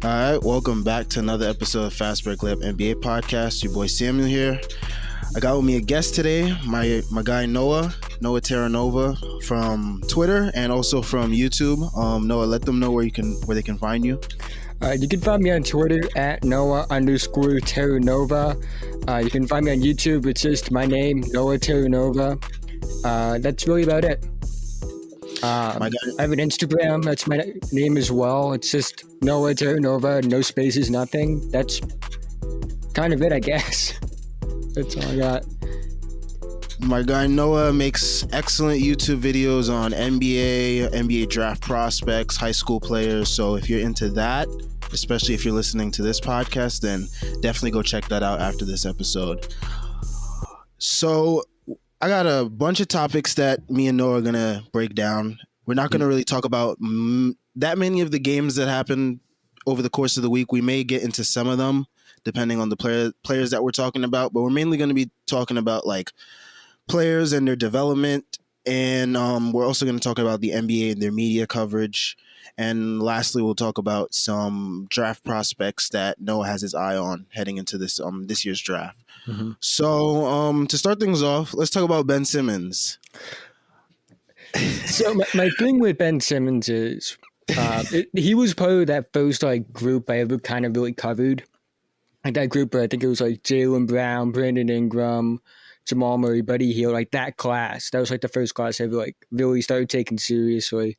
All right, welcome back to another episode of Fast Break Layup NBA podcast. Your boy Samuel here. I got with me a guest today, my guy Noah Terranova from Twitter and also from YouTube. Noah, let them know where they can find you. You can find me on Twitter at Noah_Terranova. You can find me on YouTube. It's just my name, Noah Terranova. That's really about it. I have an Instagram. That's my name as well. It's just Noah Terranova, no spaces, nothing. That's kind of it, I guess. That's all I got. My guy Noah makes excellent YouTube videos on NBA draft prospects, high school players. So if you're into that, especially if you're listening to this podcast, then definitely go check that out after this episode. So I got a bunch of topics that me and Noah are going to break down. We're not going to really talk about that many of the games that happened over the course of the week. We may get into some of them depending on the players that we're talking about, but we're mainly going to be talking about like players and their development. And we're also going to talk about the NBA and their media coverage. And lastly, we'll talk about some draft prospects that Noah has his eye on heading into this year's draft. Mm-hmm. So to start things off, let's talk about Ben Simmons. So my thing with Ben Simmons is he was part of that first group I ever kind of really covered. Like that group where I think it was like Jaylen Brown, Brandon Ingram, Jamal Murray, Buddy Hield, like that class. That was like the first class I ever really started taking seriously.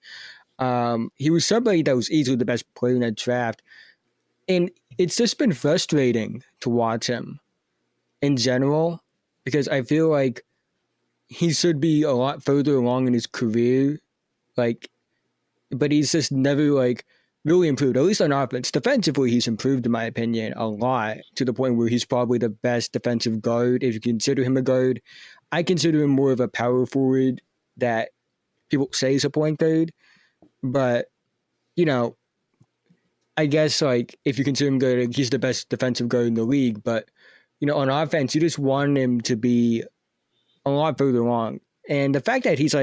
He was somebody that was easily the best player in that draft. And it's just been frustrating to watch him in general, because I feel like he should be a lot further along in his career, but he's just never really improved, at least on offense. Defensively, he's improved, in my opinion, a lot, to the point where he's probably the best defensive guard, if you consider him a guard. I consider him more of a power forward that people say is a point guard, but, I guess, if you consider him good, he's the best defensive guard in the league, but on offense, you just want him to be a lot further along. And the fact that he's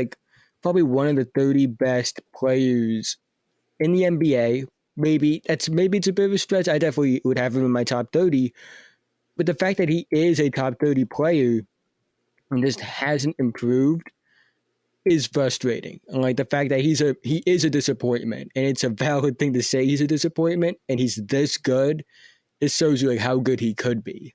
probably one of the 30 best players in the NBA, maybe it's a bit of a stretch. I definitely would have him in my top 30. But the fact that he is a top 30 player and just hasn't improved is frustrating. And the fact that he is a disappointment, and it's a valid thing to say he's a disappointment, and he's this good, it shows you how good he could be.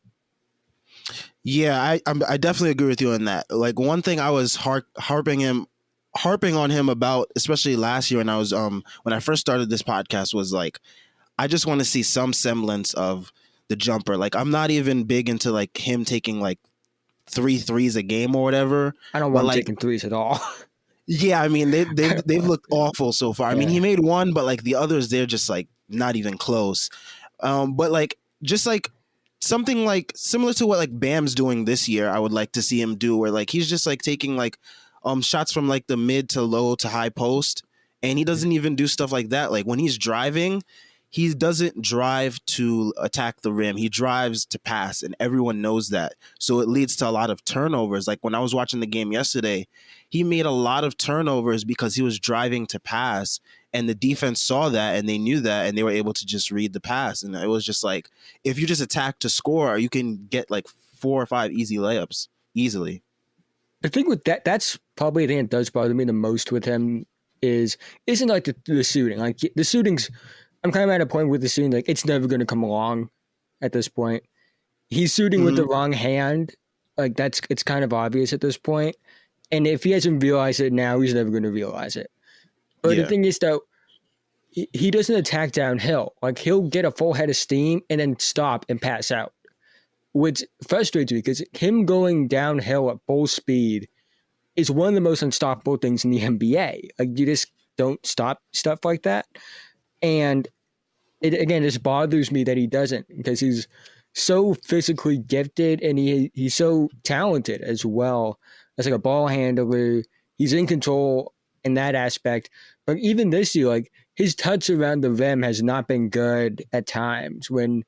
Yeah, I definitely agree with you on that. One thing I was harping on him about, especially last year, and I was when I first started this podcast, was I just want to see some semblance of the jumper. I'm not even big into him taking 3 threes a game or whatever. I don't want him taking threes at all. Yeah, I mean they've looked awful so far. Yeah. I mean, he made one, but the others, they're just not even close. But just something similar to what Bam's doing this year, I would like to see him do, where he's just taking shots from the mid to low to high post, and he doesn't even do stuff like that. When he's driving, he doesn't drive to attack the rim. He drives to pass, and everyone knows that. So it leads to a lot of turnovers. When I was watching the game yesterday, he made a lot of turnovers because he was driving to pass, and the defense saw that, and they knew that, and they were able to just read the pass. And it was just if you just attack to score, you can get 4 or 5 easy layups easily. The thing with that's probably the thing that does bother me the most with him isn't the shooting. The shooting's, I'm kind of at a point with the shooting, it's never going to come along at this point. He's shooting with the wrong hand. It's kind of obvious at this point. And if he hasn't realized it now, he's never going to realize it. But the thing is, though, he doesn't attack downhill. He'll get a full head of steam and then stop and pass out, which frustrates me, because him going downhill at full speed is one of the most unstoppable things in the NBA. You just don't stop stuff like that. And it, again, just bothers me that he doesn't, because he's so physically gifted, and he's so talented as well as a ball handler. He's in control in that aspect. But even this year, his touch around the rim has not been good at times, when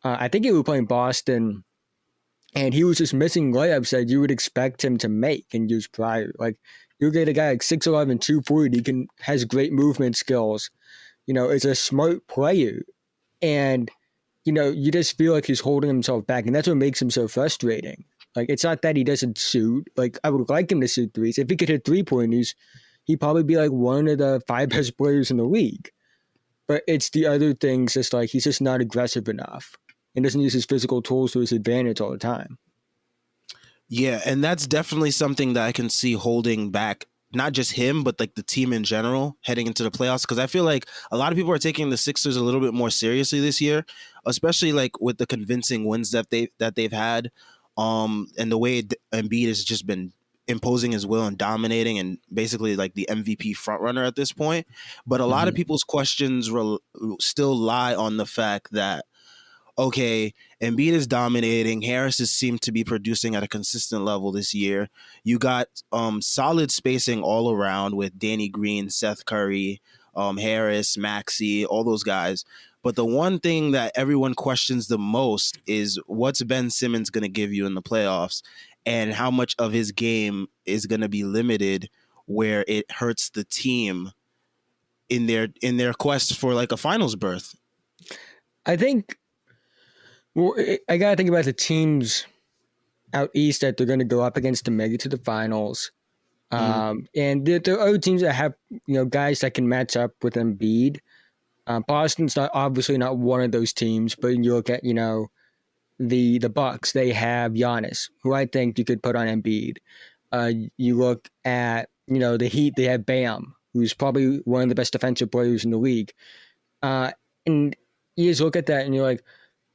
I think he was playing Boston, and he was just missing layups that you would expect him to make in years prior. Like, you get a guy like 6'11", 240, has great movement skills, is a smart player. And, you just feel like he's holding himself back. And that's what makes him so frustrating. Like, it's not that he doesn't shoot. Like, I would like him to shoot threes. If he could hit 3-pointers, he'd probably be like one of the 5 best players in the league. But it's the other things, just like he's just not aggressive enough and doesn't use his physical tools to his advantage all the time. Yeah, and that's definitely something that I can see holding back not just him, but like the team in general heading into the playoffs. Because I feel like a lot of people are taking the Sixers a little bit more seriously this year, especially like with the convincing wins that they've had, and the way Embiid has just been imposing his will and dominating and basically like the MVP frontrunner at this point. But a lot of people's questions still lie on the fact that, okay, Embiid is dominating. Harris seemed to be producing at a consistent level this year. You got solid spacing all around with Danny Green, Seth Curry, Harris, Maxey, all those guys. But the one thing that everyone questions the most is what's Ben Simmons going to give you in the playoffs, and how much of his game is going to be limited where it hurts the team in their quest for like a finals berth. I think. Well, I got to think about the teams out east that they're going to go up against to make it to the finals. And there are other teams that have, guys that can match up with Embiid. Boston's obviously not one of those teams, but you look at, the Bucks, they have Giannis, who I think you could put on Embiid. You look at, the Heat, they have Bam, who's probably one of the best defensive players in the league. And you just look at that and you're like,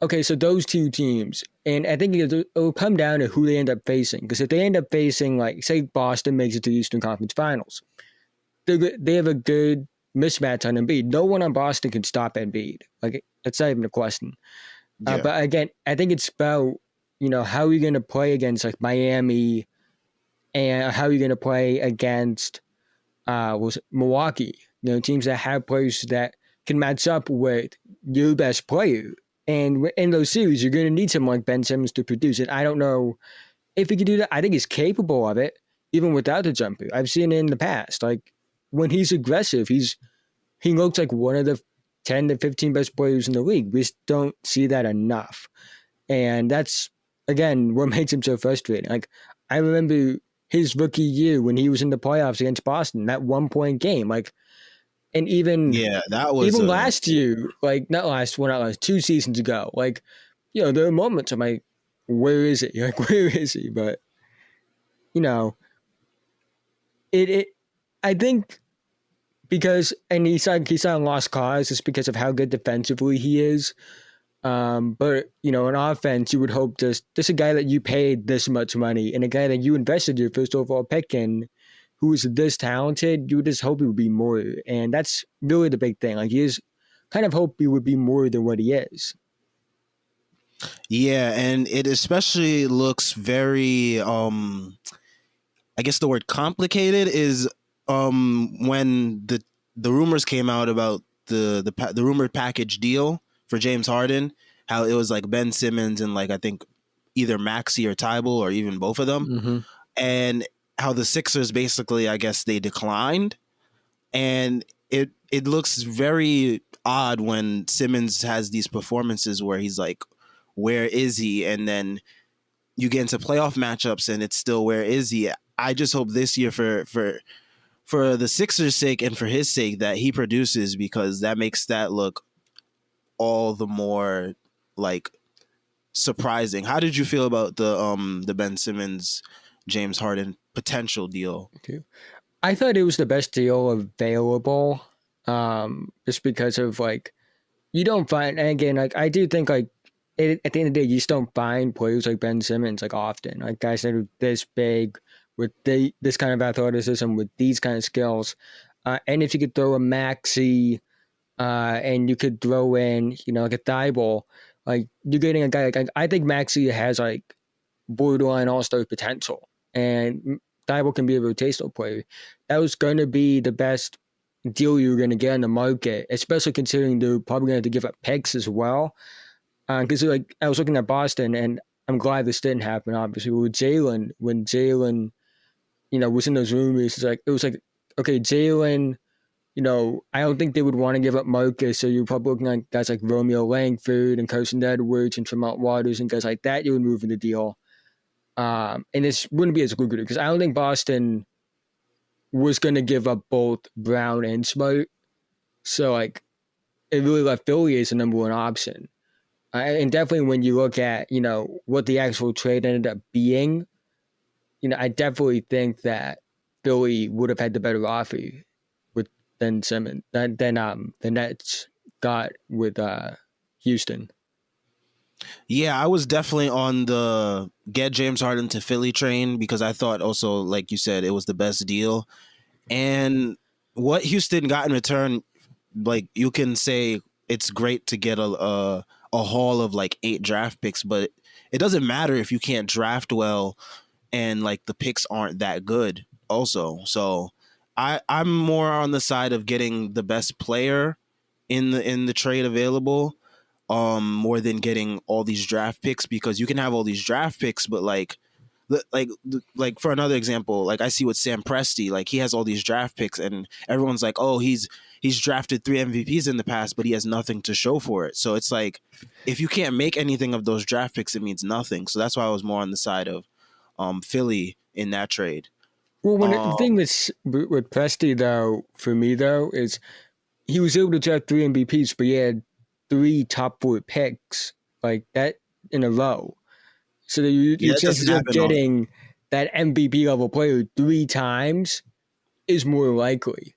okay, so those two teams, and I think it'll come down to who they end up facing. Because if they end up facing, like, say Boston makes it to the Eastern Conference Finals, they have a good mismatch on Embiid. No one on Boston can stop Embiid. Like, that's not even a question. Yeah. But again, I think it's about, how are you going to play against, like, Miami, and how are you going to play against Milwaukee? Teams that have players that can match up with your best player. And in those series, you're going to need someone like Ben Simmons to produce it. I don't know if he can do that. I think he's capable of it, even without the jumper. I've seen it in the past. Like, when he's aggressive, he looks like one of the 10 to 15 best players in the league. We just don't see that enough. And that's, again, what makes him so frustrating. Like, I remember his rookie year when he was in the playoffs against Boston, that 1-point game. Like, and even last year, like not last 2 seasons ago, like, there are moments I'm like, where is he? Like, where is he? But I think because, and he's on lost cause, just because of how good defensively he is. But in offense, you would hope just a guy that you paid this much money and a guy that you invested your first overall pick in, who is this talented, you would just hope he would be more. And that's really the big thing. Like, you just kind of hope he would be more than what he is. Yeah, and it especially looks very, I guess the word complicated is when the rumors came out about the rumored package deal for James Harden, how it was like Ben Simmons and like I think either Maxey or Tybal or even both of them. And how the Sixers basically, I guess, they declined, and it looks very odd when Simmons has these performances where he's like, where is he? And then you get into playoff matchups and it's still, where is he? I just hope this year for the Sixers' sake and for his sake that he produces, because that makes that look all the more like surprising. How did you feel about the Ben Simmons James Harden potential deal? I thought it was the best deal available, just because of like, you don't find, and again, like I do think like at the end of the day, you just don't find players like Ben Simmons like often, like guys that are this big with this kind of athleticism with these kind of skills, and if you could throw a Maxey, and you could throw in like a Tybal, like you're getting a guy like I think Maxey has like borderline all-star potential, and Tybal can be a rotational player. That was going to be the best deal you were going to get on the market, especially considering they're probably going to have to give up picks as well. Because like I was looking at Boston, and I'm glad this didn't happen. Obviously, with Jaylen, when Jaylen, was in those rumors, it was like okay, Jaylen. I don't think they would want to give up Marcus, so you're probably looking at guys like Romeo Langford and Carson Edwards and Tremont Waters and guys like that you would move in the deal. And this wouldn't be as lucrative because I don't think Boston was going to give up both Brown and Smart. So, like, it really left Philly as the number one option. And definitely when you look at, what the actual trade ended up being, I definitely think that Philly would have had the better offer with Ben Simmons than the Nets got with Houston. Yeah, I was definitely on the get James Harden to Philly train because I thought also, like you said, it was the best deal. And what Houston got in return, like you can say it's great to get a haul of like 8 draft picks, but it doesn't matter if you can't draft well and like the picks aren't that good also. So I'm more on the side of getting the best player in the trade available more than getting all these draft picks, because you can have all these draft picks but like for another example, like I see with Sam Presti, like he has all these draft picks and everyone's like, oh, he's drafted 3 MVPs in the past, but he has nothing to show for it. So it's like, if you can't make anything of those draft picks, it means nothing. So that's why I was more on the side of Philly in that trade. Well, the thing with Presti, though, for me, though, is he was able to draft 3 MVPs, but he had 3 top 4 picks like that in a row. So your chances of getting that MVP level player 3 times is more likely.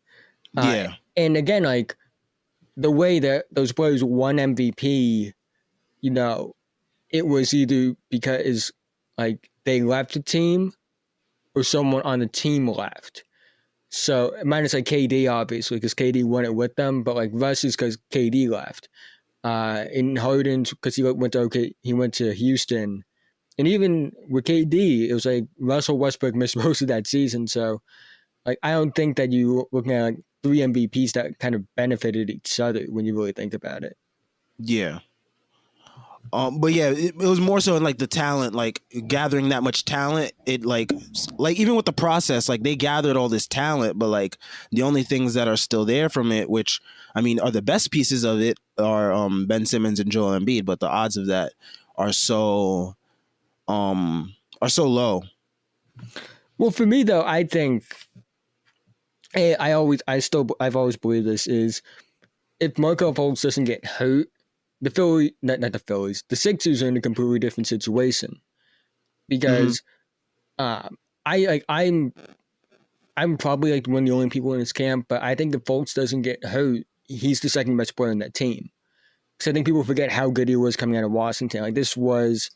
Yeah. And again, like the way that those players won MVP, it was either because like they left the team or someone on the team left. So minus like KD, obviously, because KD won it with them, but like Russ is because KD left. In Harden, because he went to Houston. And even with KD, it was like Russell Westbrook missed most of that season. So, like, I don't think that you looking at like 3 MVPs that kind of benefited each other when you really think about it. Yeah. But yeah, it was more so in like the talent, like gathering that much talent. It like even with the process, like they gathered all this talent, but like the only things that are still there from it, which I mean are the best pieces of it, are Ben Simmons and Joel Embiid. But the odds of that are so low. Well, for me though, I think I've always believed this is if Marco Fultz doesn't get hurt, the Sixers are in a completely different situation because I'm probably like one of the only people in this camp, but I think if Fultz doesn't get hurt, he's the second best player in that team. Because I think people forget how good he was coming out of Washington. Like this was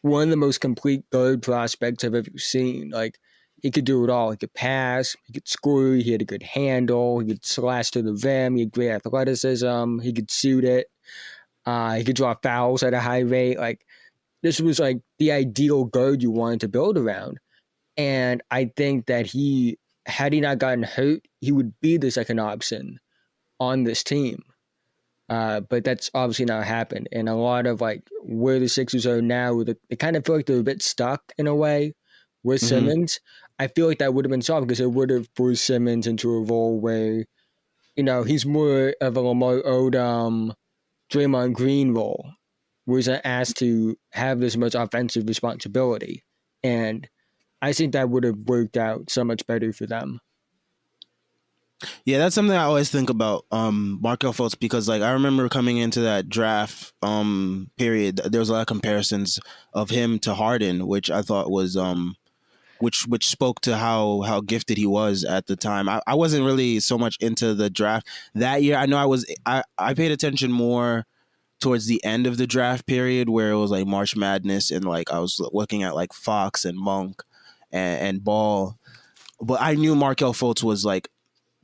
one of the most complete guard prospects I've ever seen. Like he could do it all. He could pass, he could score, he had a good handle, he could slash to the rim, he had great athleticism, he could shoot it. He could draw fouls at a high rate. Like this was like the ideal guard you wanted to build around. And I think that had he not gotten hurt, he would be the second option on this team. But that's obviously not happened. And a lot of like where the Sixers are now, they kind of feel like they're a bit stuck in a way with Simmons. I feel like that would have been solved because it would have forced Simmons into a role where, he's more of a Lamar Odom, Draymond Green role, where he's not asked to have this much offensive responsibility. And I think that would have worked out so much better for them. Yeah, that's something I always think about Markelle Fultz, because like I remember coming into that draft period, there was a lot of comparisons of him to Harden, which I thought was which spoke to how gifted he was at the time. I wasn't really so much into the draft that year. I know I paid attention more towards the end of the draft period where it was like March Madness, and like I was looking at like Fox and Monk and Ball. But I knew Markelle Fultz was like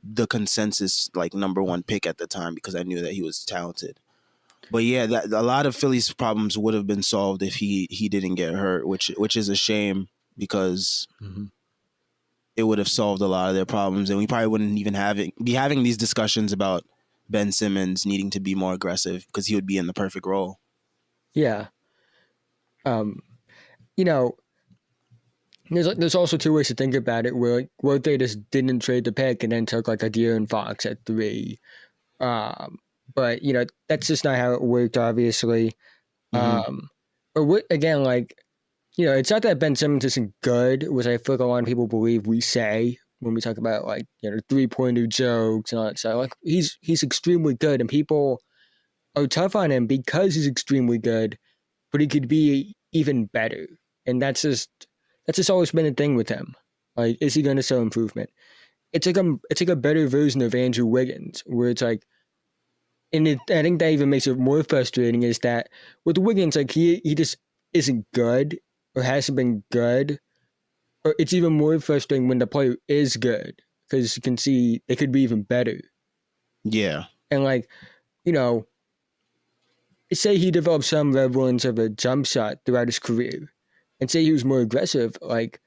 the consensus like number 1 pick at the time because I knew that he was talented. But yeah, a lot of Philly's problems would have been solved if he didn't get hurt, which is a shame because it would have solved a lot of their problems, and we probably wouldn't even be having these discussions about Ben Simmons needing to be more aggressive because he would be in the perfect role. Yeah. Um, you know, there's also two ways to think about it. Where like, what if they just didn't trade the pick and then took like a De'Aaron Fox at 3? Um, but that's just not how it worked, obviously. Hmm. But again, like it's not that Ben Simmons isn't good, which I feel like a lot of people believe we say when we talk about like 3-pointer jokes and all that stuff. Like he's extremely good, and people are tough on him because he's extremely good, but he could be even better. And that's just always been a thing with him. Like, is he going to show improvement? It's like a better version of Andrew Wiggins, where it's like, I think that even makes it more frustrating is that with Wiggins, like he just isn't good or hasn't been good, or it's even more frustrating when the player is good because you can see they could be even better. Yeah. And like, you know, say he developed some reverence of a jump shot throughout his career, and say he was more aggressive, like,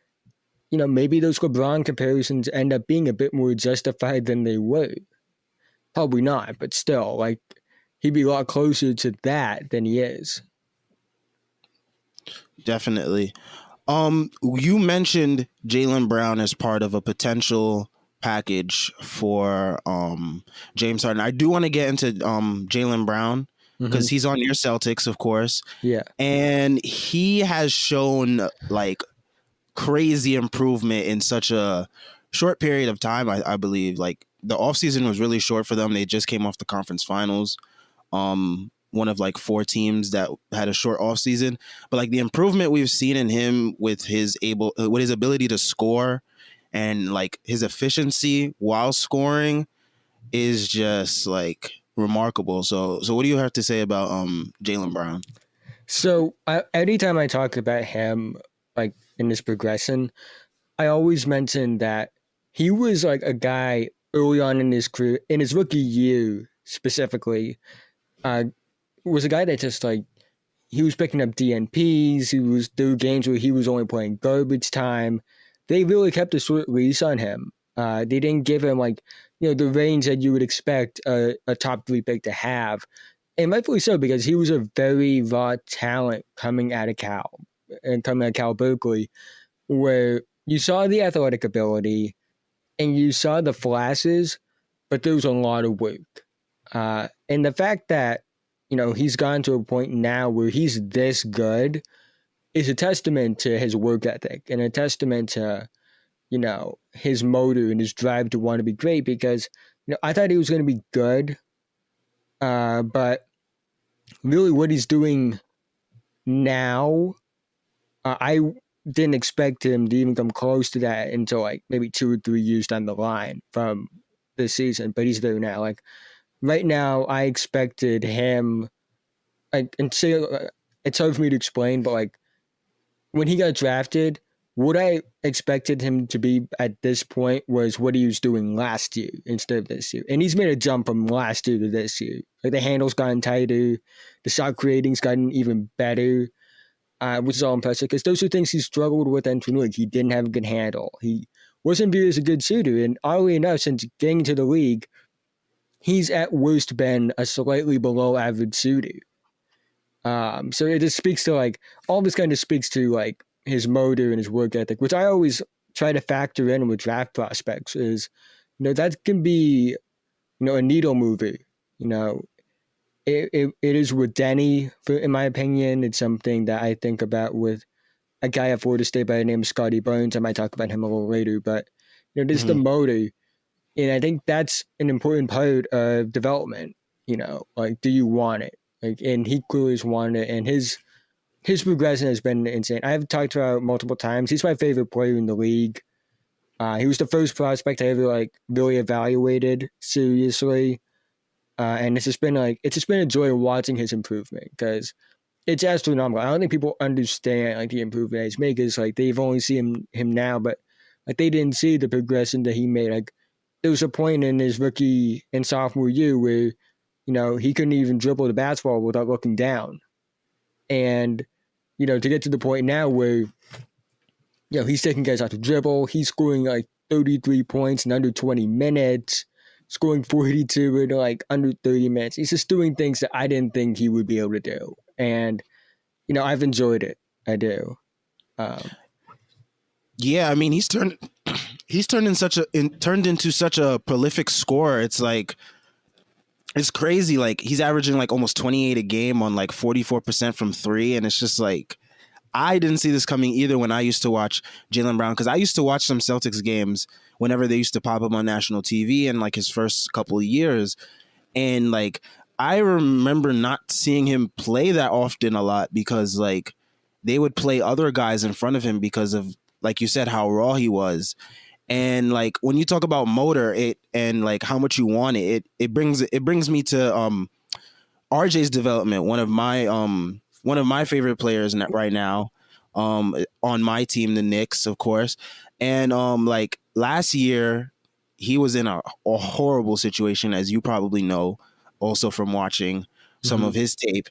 maybe those LeBron comparisons end up being a bit more justified than they were. Probably not, but still, like, he'd be a lot closer to that than he is. Definitely. You mentioned Jaylen Brown as part of a potential package for James Harden. I do want to get into Jaylen Brown because he's on your Celtics, of course. Yeah. And he has shown like crazy improvement in such a short period of time. I believe like the offseason was really short for them. They just came off the conference finals. One of like 4 teams that had a short offseason, but like the improvement we've seen in him with his ability to score and like his efficiency while scoring is just like remarkable. So what do you have to say about Jaylen Brown? So anytime I talk about him, like in this progression, I always mention that he was like a guy early on in his career, in his rookie year specifically, uh, was a guy that just like he was picking up DNPs. There were games where he was only playing garbage time. They really kept a short leash on him. They didn't give him like the range that you would expect a top 3 pick to have, and rightfully so because he was a very raw talent coming out of Cal Berkeley, where you saw the athletic ability and you saw the flashes, but there was a lot of work. And the fact that he's gone to a point now where he's this good is a testament to his work ethic and a testament to his motor and his drive to want to be great. Because I thought he was going to be good, but really what he's doing now, I didn't expect him to even come close to that until like maybe 2 or 3 years down the line from this season. But he's there now. Like right now, I expected him. Like, and say it's hard for me to explain, but like when he got drafted, what I expected him to be at this point was what he was doing last year instead of this year. And he's made a jump from last year to this year. Like the handle's gotten tighter, the shot creating's gotten even better, which is all impressive because those are things he struggled with entering the league. He didn't have a good handle. He wasn't viewed as a good shooter. And oddly enough, since getting to the league, he's at worst been a slightly below average shooter. So it just speaks to like all this kind of speaks to like his motor and his work ethic, which I always try to factor in with draft prospects. Is that can be a needle mover. It is with Denny, in my opinion. It's something that I think about with a guy at Florida State by the name of Scotty Burns. I might talk about him a little later, but this is the motor, and I think that's an important part of development. Like, do you want it? Like, and he clearly has wanted it, and his progression has been insane. I've talked about multiple times. He's my favorite player in the league. He was the first prospect I ever like really evaluated seriously, and it's just been a joy watching his improvement because it's astronomical. I don't think people understand like the improvement he's made because like they've only seen him now, but like they didn't see the progression that he made. Like there was a point in his rookie and sophomore year where he couldn't even dribble the basketball without looking down. And, to get to the point now where, he's taking guys out to dribble. He's scoring like 33 points in under 20 minutes, scoring 42 in like under 30 minutes. He's just doing things that I didn't think he would be able to do. And I've enjoyed it. I do. Yeah, I mean, turned into such a prolific scorer. It's like it's crazy. Like he's averaging like almost 28 a game on like 44% from three, and it's just like I didn't see this coming either when I used to watch Jaylen Brown, because I used to watch some Celtics games whenever they used to pop up on national TV in like his first couple of years, and like I remember not seeing him play that often a lot because like they would play other guys in front of him because of, like you said, how raw he was. And like when you talk about motor, it and like how much you want it brings me to RJ's development. One of my favorite players right now, on my team, the Knicks, of course. And like last year, he was in a horrible situation, as you probably know, also from watching some of his tape.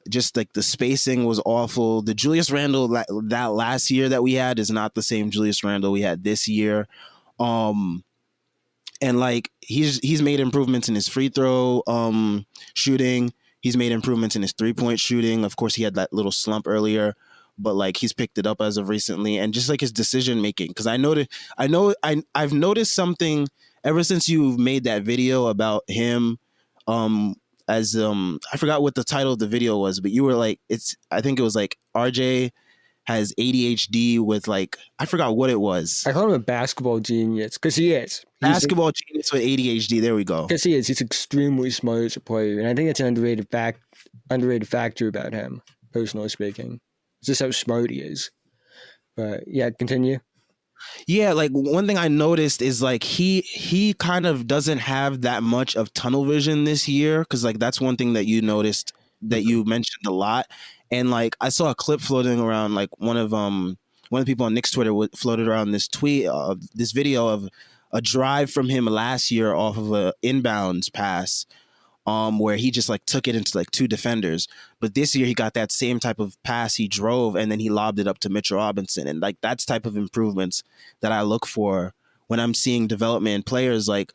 Just like the spacing was awful. The Julius Randle that last year that we had is not the same Julius Randle we had this year. And like he's made improvements in his free throw shooting. He's made improvements in his 3-point shooting. Of course, he had that little slump earlier, but like he's picked it up as of recently. And just like his decision making, because I've noticed something ever since you've made that video about him. I forgot what the title of the video was, but you were like, I think it was like RJ has ADHD with like, I forgot what it was. I call him a basketball genius because he is. Basketball genius with ADHD. There we go. Because he is. He's extremely smart as a player. And I think that's an underrated factor about him, personally speaking. It's just how smart he is. But yeah, continue. Yeah, like one thing I noticed is like he kind of doesn't have that much of tunnel vision this year, because like that's one thing that you noticed that you mentioned a lot. And like I saw a clip floating around, like one of the people on Knicks Twitter floated around this this video of a drive from him last year off of a inbounds pass, where he just like took it into like two defenders. But this year he got that same type of pass, he drove and then he lobbed it up to Mitchell Robinson. And like that's type of improvements that I look for when I'm seeing development in players, like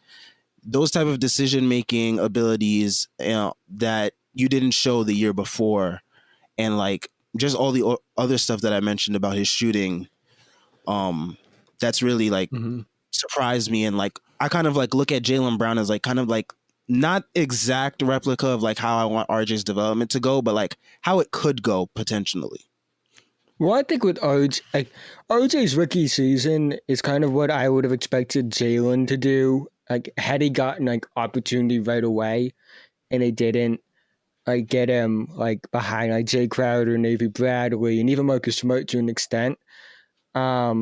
those type of decision making abilities that you didn't show the year before. And like just all the other stuff that I mentioned about his shooting, that's really like surprised me. And like I kind of like look at Jaylen Brown as like kind of like not exact replica of like how I want RJ's development to go, but like how it could go potentially. Well, I think with RJ's rookie season is kind of what I would have expected Jaylen to do. Like had he gotten like opportunity right away, and they didn't like get him like behind like Jay Crowder, Navy Bradley, and even Marcus Smart to an extent. But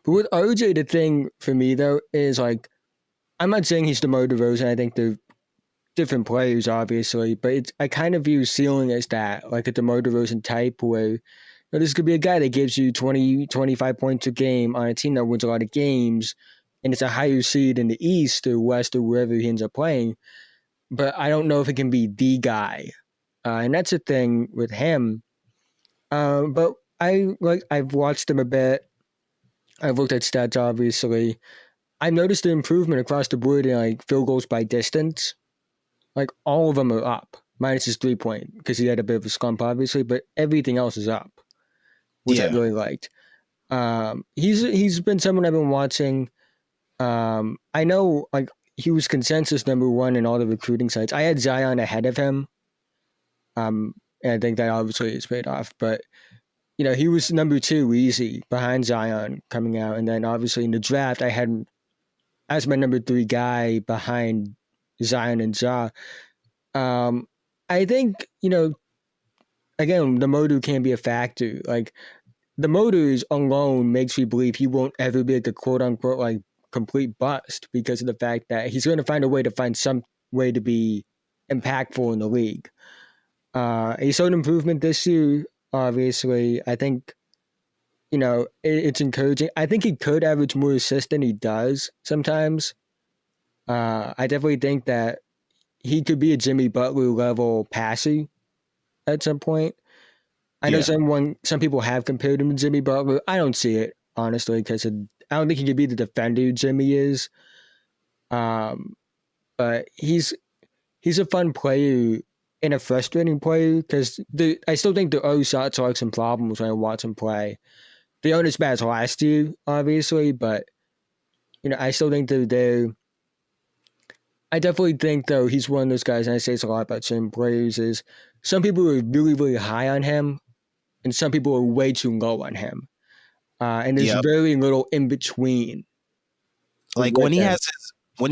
with RJ, the thing for me though is like, I'm not saying he's DeMar DeRozan. I think they're different players, obviously, but I kind of view ceiling as that, like a DeMar DeRozan type where this could be a guy that gives you 20, 25 points a game on a team that wins a lot of games, and it's a higher seed in the East or West or wherever he ends up playing. But I don't know if it can be the guy. And that's the thing with him. But I've watched him a bit. I've looked at stats, obviously. I've noticed the improvement across the board in like field goals by distance. Like all of them are up, minus his 3-point, because he had a bit of a slump, obviously, but everything else is up, which I really liked. He's been someone I've been watching. I know like he was consensus number 1 in all the recruiting sites. I had Zion ahead of him. And I think that obviously is paid off, but he was number 2 easy behind Zion coming out. And then obviously in the draft, I had him as my number 3 guy behind Zion and Ja. I think, again, the motor can be a factor. Like the motors alone makes me believe he won't ever be like a quote unquote like complete bust, because of the fact that he's going to find a way to find some way to be impactful in the league. He showed improvement this year, obviously. I think, it's encouraging. I think he could average more assists than he does sometimes. I definitely think that he could be a Jimmy Butler level passer at some point. I know some people have compared him to Jimmy Butler. I don't see it, honestly, because I don't think he could be the defender Jimmy is. But he's a fun player in a frustrating play because I still think the O shot selection problems when I watch him play. They aren't as bad as last year, obviously, but I still think that I definitely think though he's one of those guys, and I say this a lot about certain players, is some people are really, really high on him, and some people are way too low on him. And there's Yeah. very little in between. Like when he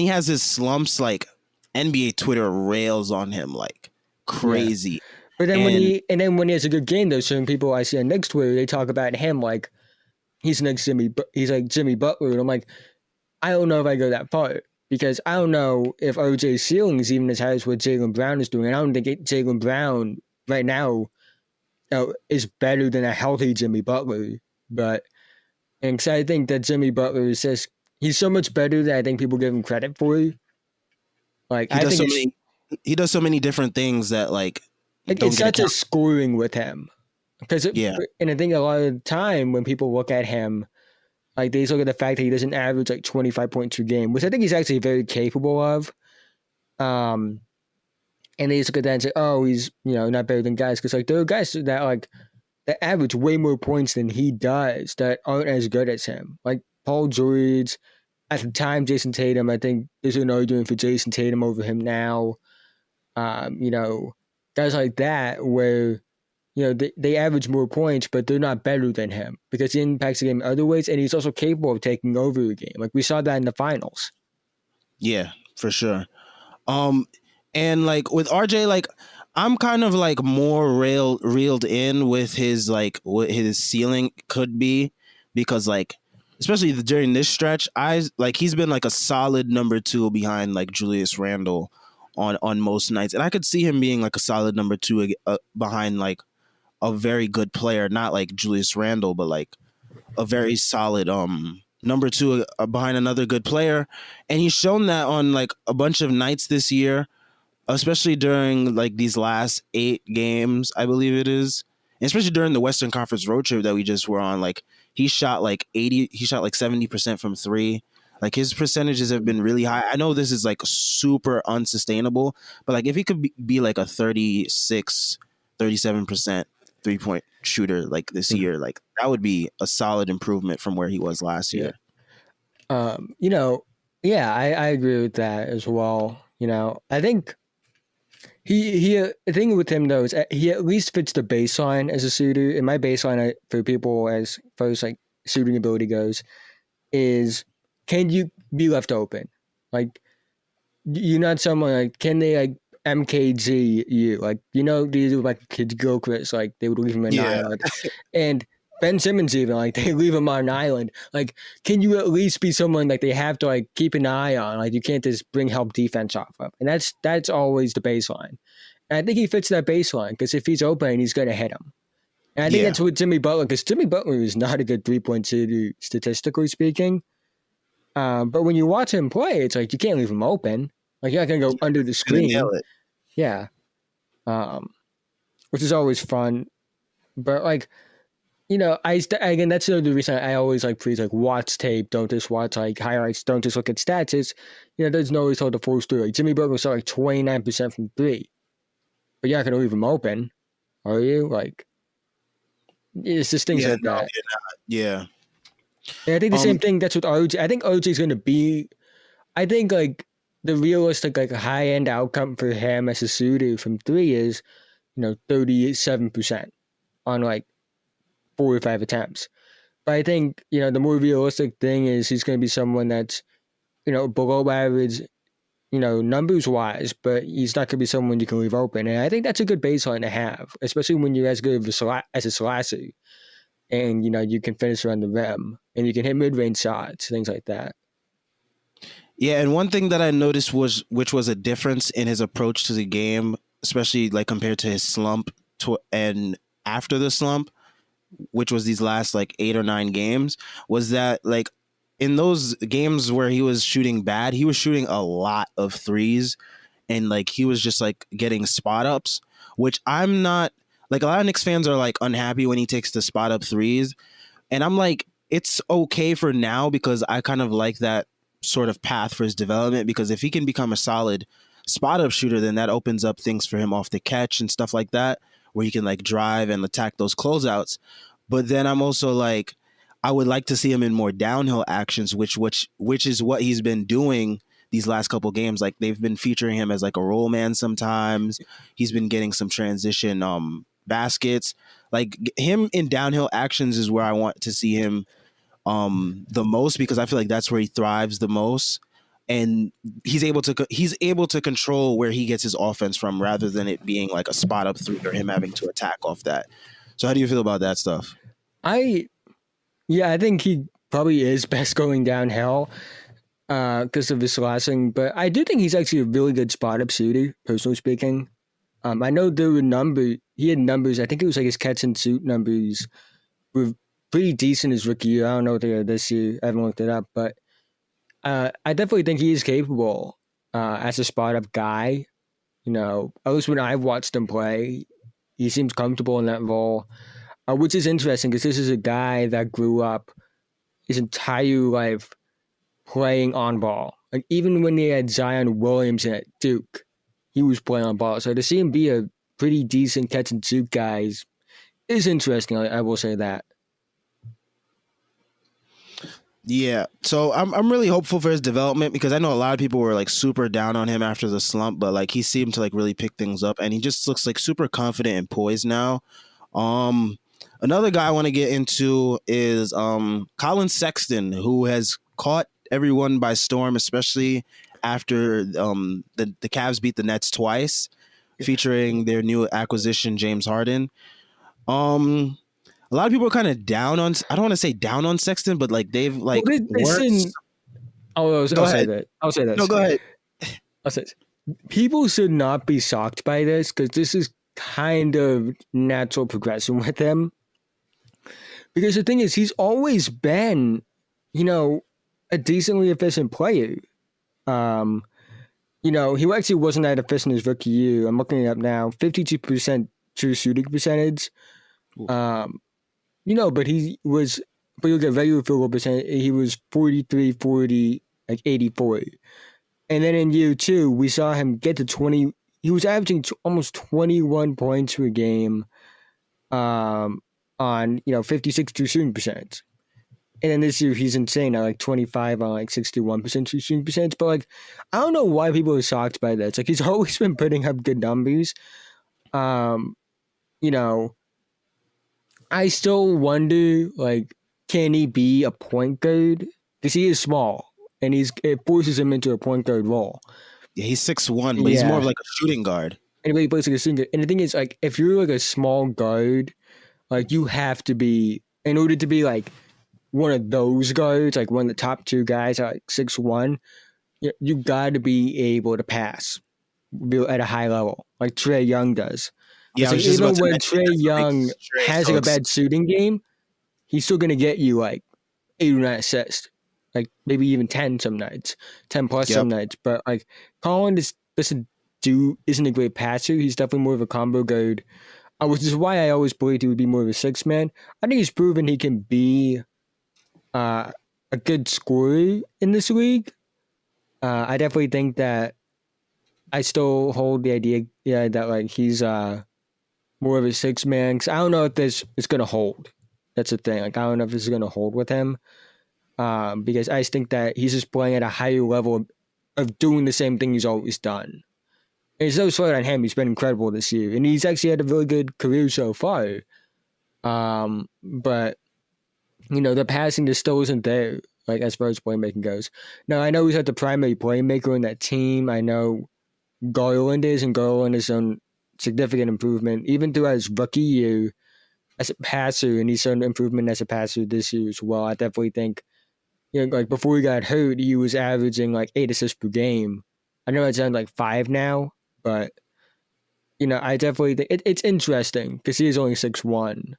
has his slumps, like NBA Twitter rails on him like crazy. Yeah. But then when he has a good game, though, certain people I see on Nick's Twitter, they talk about him like he's like Jimmy Butler, and I'm like, I don't know if I go that far because I don't know if RJ's ceiling is even as high as what Jaylen Brown is doing. And I don't think Jaylen Brown right now is better than a healthy Jimmy Butler. And so I think that Jimmy Butler is just he's so much better than I think people give him credit for. Like he does so many different things that like it's not just scoring with him. And I think a lot of the time when people look at him, like they look at the fact that he doesn't average like 25 points per game, which I think he's actually very capable of. And they just look at that and say, "Oh, he's not better than guys," because like there are guys that like that average way more points than he does that aren't as good as him. Like Paul George, at the time, Jason Tatum. I think there's an argument for Jason Tatum over him now. Guys like that where. They average more points, but they're not better than him because he impacts the game in other ways, and he's also capable of taking over a game. Like we saw that in the finals. Yeah, for sure. And like with RJ, like I'm kind of like more reeled in with his like what his ceiling could be because like especially during this stretch, he's been like a solid number 2 behind like Julius Randle on most nights, and I could see him being like a solid number 2 behind like a very good player, not like Julius Randle, but like a very solid number 2 behind another good player. And he's shown that on like a bunch of nights this year, especially during like these last 8 games, I believe it is. And especially during the Western Conference road trip that we just were on, like he shot like 70% from 3. Like his percentages have been really high. I know this is like super unsustainable, but like if he could be like a 37% 3-point shooter like this year, like that would be a solid improvement from where he was last year. I agree with that as well. I think the thing with him though is he at least fits the baseline as a shooter. And my baseline for people as far as like shooting ability goes is, can you be left open? Like you're not someone like, can they like MKG you, like these are like kids Gilchrist, like they would leave him on an island, and Ben Simmons even like they leave him on an island. Like, can you at least be someone like they have to like keep an eye on? Like you can't just bring help defense off of, and that's always the baseline. And I think he fits that baseline because if he's open, he's going to hit him. And I think that's with Jimmy Butler because Jimmy Butler is not a good 3-point shooter statistically speaking. But when you watch him play, it's like you can't leave him open. Like you're not going to go under the screen. Yeah. Which is always fun. But like, again, that's the reason I always like please like watch tape, don't just watch like highlights, don't just look at stats. It's there's no always hard to force through. Like Jimmy Butler shot like 29% from 3. But you're not gonna leave him open, are you? Like it's just things like that. Yeah. And I think the same thing that's with RJ. I think RJ's gonna be like the realistic, like high end outcome for him as a shooter from 3 is, 37% on like 4 or 5 attempts. But I think, the more realistic thing is he's going to be someone that's, below average, numbers wise, but he's not going to be someone you can leave open. And I think that's a good baseline to have, especially when you're as good as a slasher. And, you can finish around the rim and you can hit mid range shots, things like that. Yeah, and one thing that I noticed which was a difference in his approach to the game, especially like compared to his slump and after the slump, which was these last like 8 or 9 games, was that like in those games where he was shooting bad, he was shooting a lot of threes and like he was just like getting spot ups, which I'm not like. A lot of Knicks fans are like unhappy when he takes the spot up threes, and I'm like, it's okay for now because I kind of like that sort of path for his development, because if he can become a solid spot up shooter, then that opens up things for him off the catch and stuff like that, where he can like drive and attack those closeouts. But then I'm also like, I would like to see him in more downhill actions, which is what he's been doing these last couple games. Like they've been featuring him as like a roll man sometimes. He's been getting some transition baskets. Like him in downhill actions is where I want to see him the most, because I feel like that's where he thrives the most. And he's able to control where he gets his offense from, rather than it being like a spot up three or him having to attack off that. So how do you feel about that stuff? I think he probably is best going downhill because of his slashing, but I do think he's actually a really good spot up shooter, personally speaking. I know he had numbers, I think it was like his catch and shoot numbers were pretty decent his rookie year. I don't know what they are this year. I haven't looked it up, but I definitely think he is capable as a spot up guy. You know, at least when I've watched him play, he seems comfortable in that role, which is interesting because this is a guy that grew up his entire life playing on ball. Like even when he had Zion Williamson at Duke, he was playing on ball. So to see him be a pretty decent catch and shoot guy is interesting. I will say that. Yeah, so I'm really hopeful for his development, because I know a lot of people were like super down on him after the slump, but like he seemed to like really pick things up, and he just looks like super confident and poised now. Another guy I want to get into is Collin Sexton, who has caught everyone by storm, especially after the Cavs beat the Nets twice, featuring their new acquisition James Harden. A lot of people are kind of down on, I don't want to say down on Sexton, but like they've like I'll say that. No, go ahead. I'll say this. People should not be shocked by this, because this is kind of natural progression with him. Because the thing is, he's always been, you know, a decently efficient player. You know, he actually wasn't that efficient his rookie year. I'm looking it up now. 52% true shooting percentage. You know, but you look at regular field goal percentage, he was 43, 40, like 84. And then in year two, we saw him get to 20. He was averaging almost 21 points per game on, 56 true shooting percentage. And then this year, he's insane at like 25 on like 61% true shooting percentage. But like, I don't know why people are shocked by that. It's like he's always been putting up good numbers. You know, I still wonder, like, can he be a point guard? Because he is small, and it forces him into a point guard role. Yeah, he's 6'1", but he's more of like a shooting guard. And he plays like a shooting guard. And the thing is, like, if you're like a small guard, like, you have to be, in order to be like one of those guards, like one of the top two guys at like 6'1", you got to be able to pass at a high level, like Trae Young does. Yeah, so even when Trae Young has like a bad shooting game, he's still gonna get you like 8 or 9 assists, like maybe even 10 some nights, 10 plus some nights. But like Collin isn't a great passer. He's definitely more of a combo guard, which is why I always believed he would be more of a 6-man. I think he's proven he can be a good scorer in this league. I definitely think that I still hold the idea, that like he's more of a 6-man. Cause I don't know if this is going to hold. That's the thing. Like, I don't know if this is going to hold with him. Because I just think that he's just playing at a higher level of doing the same thing he's always done. And it's no slight on him. He's been incredible this year. And he's actually had a really good career so far. But, the passing just still isn't there, like, as far as playmaking goes. Now, I know he's not the primary playmaker in that team. I know Garland is, and Garland has shown significant improvement, even throughout his rookie year as a passer, and he's shown improvement as a passer this year as well. I definitely think, like before he got hurt, he was averaging like 8 assists per game. I know it's down like 5 now, but I definitely think it's interesting because he is only 6'1",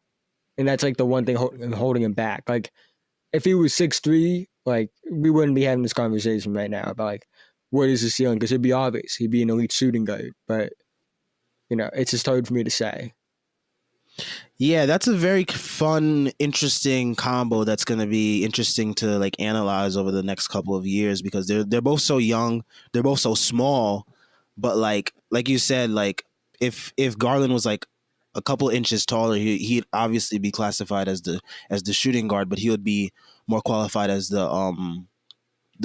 and that's like the one thing holding him back. Like if he was 6'3", like we wouldn't be having this conversation right now about like what is the ceiling, because it'd be obvious he'd be an elite shooting guard, but it's just hard for me to say. Yeah, that's a very fun, interesting combo that's going to be interesting to like analyze over the next couple of years, because they're both so young, they're both so small, But like you said, like if Garland was like a couple inches taller, he'd obviously be classified as the shooting guard, but he would be more qualified as the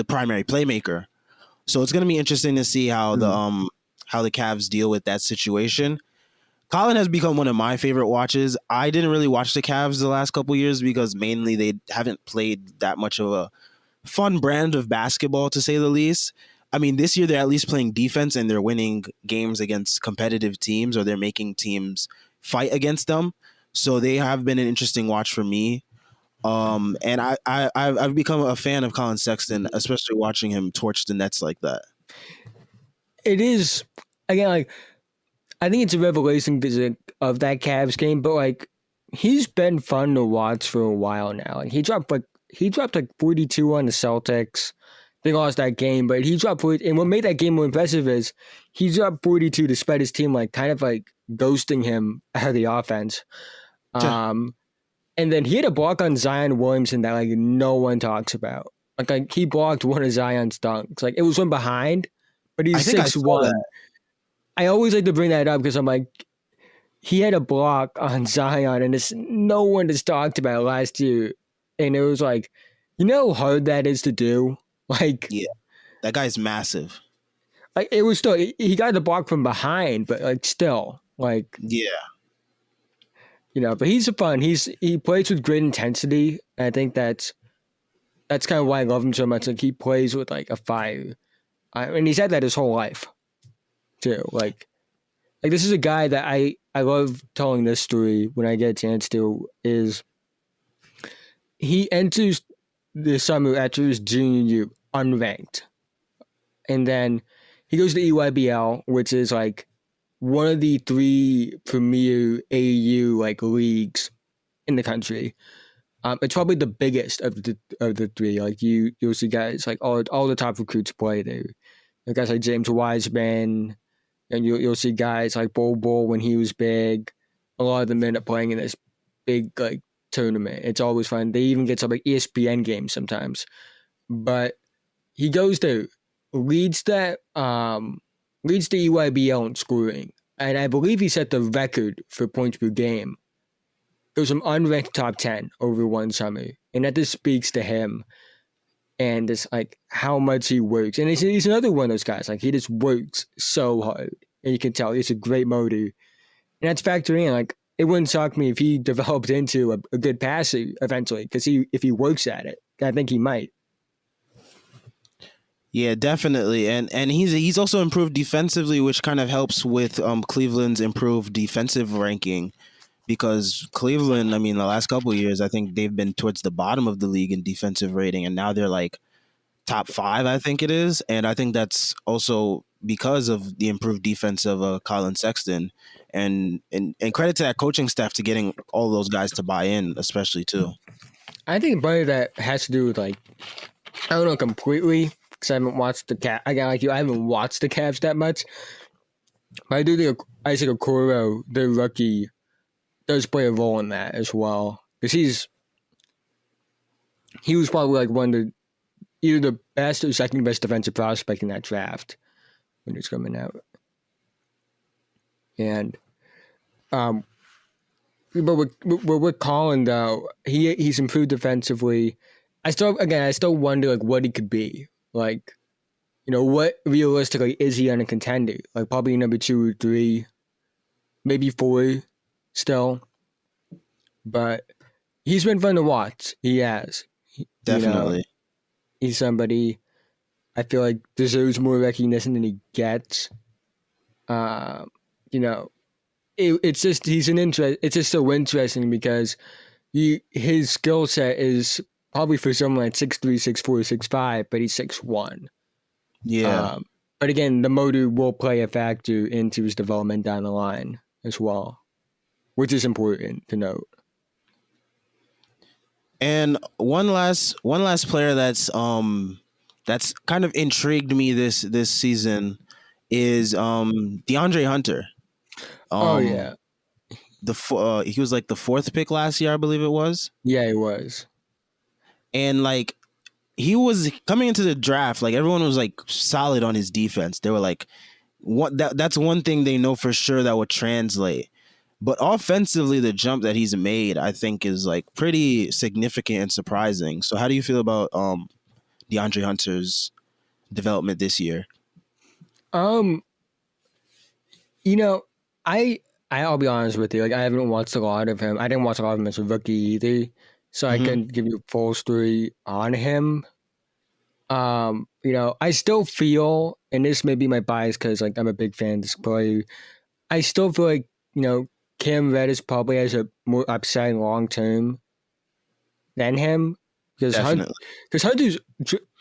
primary playmaker. So it's gonna be interesting to see how the Cavs deal with that situation. Collin has become one of my favorite watches. I didn't really watch the Cavs the last couple years because mainly they haven't played that much of a fun brand of basketball, to say the least. I mean, this year they're at least playing defense and they're winning games against competitive teams, or they're making teams fight against them. So they have been an interesting watch for me. And I've become a fan of Collin Sexton, especially watching him torch the Nets like that. It is, again, like, I think it's a revelation because of that Cavs game, but like, he's been fun to watch for a while now. Like, he dropped like 42 on the Celtics. They lost that game, but he dropped 40, and what made that game more impressive is he dropped 42 despite his team like kind of like ghosting him out of the offense. And then he had a block on Zion Williamson that like no one talks about. Like he blocked one of Zion's dunks. Like it was from behind, but he's 6'1". I always like to bring that up because I'm like, he had a block on Zion, and no one has talked about it last year. And it was like, you know how hard that is to do? Like, yeah, that guy's massive. Like it was still, he got the block from behind, but like still, like, yeah, you know. But he's fun. He plays with great intensity. And I think that's kind of why I love him so much. Like he plays with like a fire. I mean, he's had that his whole life too. Like this is a guy that I love telling this story when I get a chance to. Is he enters the summer after his junior year unranked, and then he goes to EYBL, which is like one of the 3 premier AAU like leagues in the country. It's probably the biggest of the 3. Like you'll see guys like all the top recruits play there. You know, guys like James Wiseman, and you'll see guys like Bol when he was big. A lot of them end up playing in this big like tournament. It's always fun. They even get some like ESPN games sometimes. But he goes to leads the EYBL in scoring, and I believe he set the record for points per game. Goes from unranked top 10 over one summer, and that just speaks to him and just like how much he works. And he's another one of those guys. Like he just works so hard, and you can tell he's a great motor. And that's factoring in. Like it wouldn't shock me if he developed into a good passer eventually, because if he works at it, I think he might. Yeah, definitely, and he's also improved defensively, which kind of helps with Cleveland's improved defensive ranking, because Cleveland, I mean, the last couple of years, I think they've been towards the bottom of the league in defensive rating, and now they're like top 5, I think it is, and I think that's also because of the improved defense of Collin Sexton, and credit to that coaching staff to getting all those guys to buy in, especially too. I think part of that has to do with like, I don't know completely, because I haven't watched the Cavs. I haven't watched the Cavs that much. But I do think Isaac Okoro, the rookie, does play a role in that as well. Because he was probably like one of either the best or second best defensive prospect in that draft when he was coming out. And but with Collin though, he's improved defensively. I still wonder like what he could be. Like, you know, what realistically is he on a contender? Like probably number 2 or 3, maybe 4 still. But he's been fun to watch. He has. Definitely. You know, he's somebody I feel like deserves more recognition than he gets. You know, it's just it's just so interesting because his skill set is probably for someone like 6'3", 6'4", 6'5", but he's 6'1". Yeah. But again, the motor will play a factor into his development down the line as well, which is important to note. And one last player that's kind of intrigued me this season is DeAndre Hunter. Oh yeah. He was like the 4th pick last year, I believe it was. Yeah, he was. And like he was coming into the draft, like everyone was like solid on his defense. They were like, that's one thing they know for sure that would translate. But offensively, the jump that he's made, I think, is like pretty significant and surprising. So how do you feel about DeAndre Hunter's development this year? Um, you know, I'll be honest with you. Like, I haven't watched a lot of him. I didn't watch a lot of him as a rookie either, so I couldn't give you a full story on him. I still feel, and this may be my bias because like I'm a big fan of this player. I still feel like Cam Reddish probably has a more upside long term than him because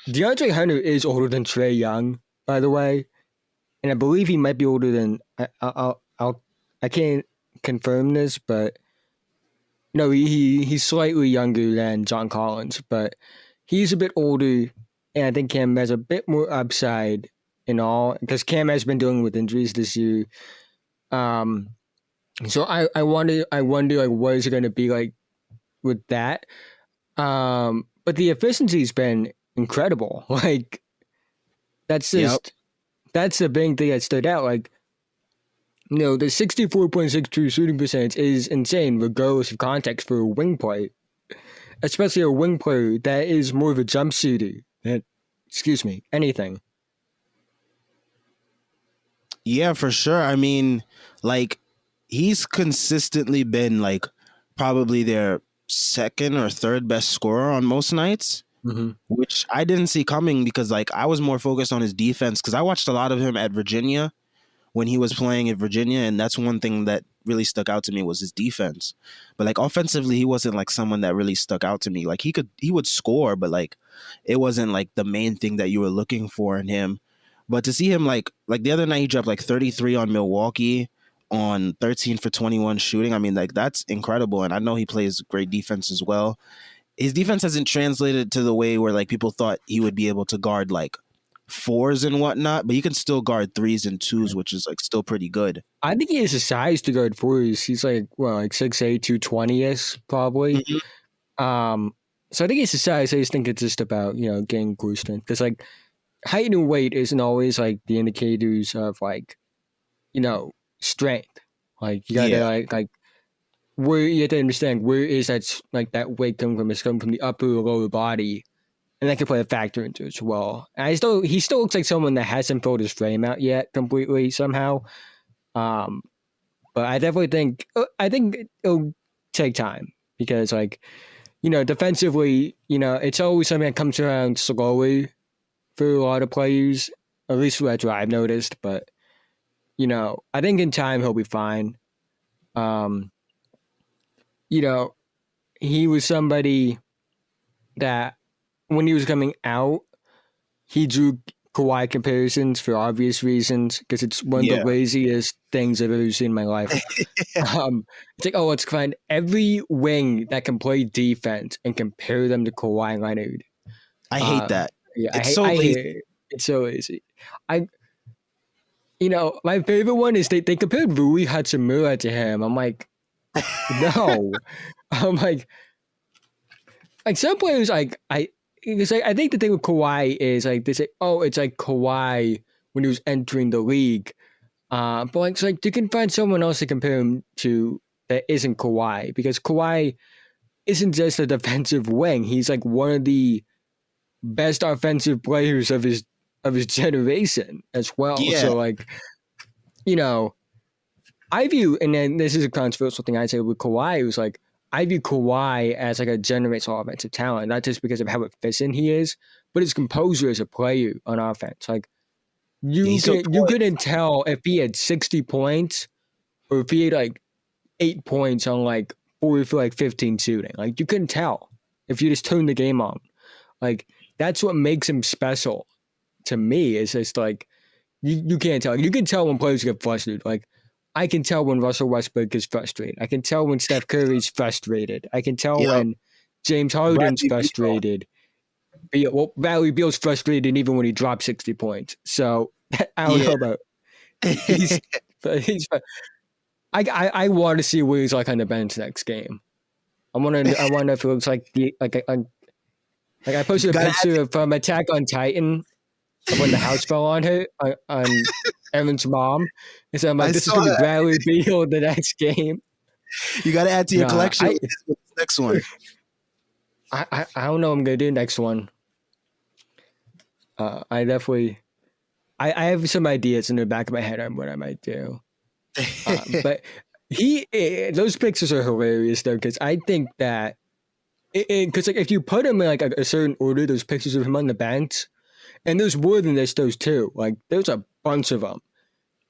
DeAndre Hunter is older than Trae Young, by the way, and I believe he might be older than I can't confirm this, but no, he's slightly younger than John Collins, but he's a bit older, and I think Cam has a bit more upside in all because Cam has been dealing with injuries this year. So I wonder like what is it going to be like with that. But the efficiency's been incredible. Like that's the big thing that stood out. Like the 64.6 true shooting percentage is insane regardless of context for a wing player, especially a wing player that is more of a jump shooter than anything. Yeah, for sure. I mean, like, he's consistently been like probably their second or third best scorer on most nights, which I didn't see coming because like I was more focused on his defense because I watched a lot of him at Virginia when he was playing at Virginia, and that's one thing that really stuck out to me was his defense. But like offensively, he wasn't like someone that really stuck out to me. Like he would score, but like it wasn't like the main thing that you were looking for in him. But to see him like the other night, he dropped like 33 on Milwaukee on 13 for 21 shooting. I mean, like that's incredible. And I know he plays great defense as well. His defense hasn't translated to the way where like people thought he would be able to guard like fours and whatnot, but he can still guard threes and twos, which is like still pretty good. I think he has the size to guard fours. He's like 6'8", 220-ish probably. So I think it's the size. I just think it's just about getting glue strength because like height and weight isn't always like the indicators of like strength. Like you gotta like where you have to understand where is that like that weight coming from? It's coming from the upper or lower body, and that can play a factor into it as well. And he still looks like someone that hasn't filled his frame out yet completely somehow. But I definitely think it'll take time because like defensively it's always something that comes around slowly for a lot of players. At least that's what I've noticed, but. I think in time he'll be fine. He was somebody that when he was coming out, he drew Kawhi comparisons for obvious reasons because it's one of the laziest things I've ever seen in my life. It's like, let's find every wing that can play defense and compare them to Kawhi Leonard. I hate that. Yeah, I hate it. It's so lazy. My favorite one is they compared Rui Hachimura to him. I'm like, no. I'm like some players I think the thing with Kawhi is like they say, it's like Kawhi when he was entering the league. But like it's like you can find someone else to compare him to that isn't Kawhi because Kawhi isn't just a defensive wing. He's like one of the best offensive players of his generation as well. Yeah. So like, I view, and then this is a controversial thing I say with Kawhi, it was like, I view Kawhi as like a generational offensive talent, not just because of how efficient he is, but his composure as a player on offense. Like you couldn't tell if he had 60 points or if he had like 8 points on like 4 for like 15 shooting. Like you couldn't tell if you just turned the game on. Like that's what makes him special. To me, it's just like you can't tell. You can tell when players get frustrated. Like I can tell when Russell Westbrook is frustrated. I can tell when Steph Curry's frustrated. I can tell when James Harden's frustrated. Bradley Beal's frustrated even when he dropped 60 points. So I don't know about. I want to see what he's like on the bench next game. I want to know if it looks like I posted a picture from Attack on Titan. When the house fell on her, Evan's mom. And so I'm like, I this is saw going to be that. Bradley Beal the next game. You got to add to your collection I, with this next one. I don't know what I'm going to do next one. I definitely, I have some ideas in the back of my head on what I might do. But those pictures are hilarious though, because I think that, because like if you put him in like a certain order, those pictures of him on the bench, and there's more than just those two. Like there's a bunch of them.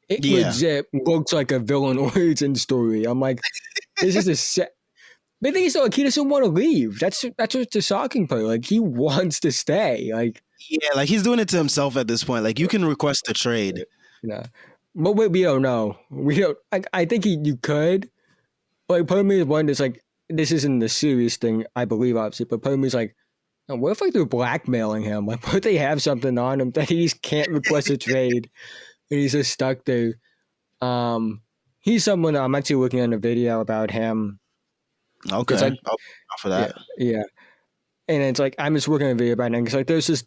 It legit looks like a villain origin story. I'm like, this is a set. But the thing is, like, he doesn't want to leave. That's what's the shocking part. Like he wants to stay. Like like he's doing it to himself at this point. Like you can request a trade. But we don't know. We don't. I think you could. But part of me is one that's like, this isn't the serious thing, I believe, obviously. But part of me is like, what if like they're blackmailing him? Like, what if they have something on him that he just can't request a trade? And he's just stuck there. He's someone that I'm actually looking at a video about him. Okay, like, I'll for that. Yeah. And it's like, I'm just looking at a video about him because like there's this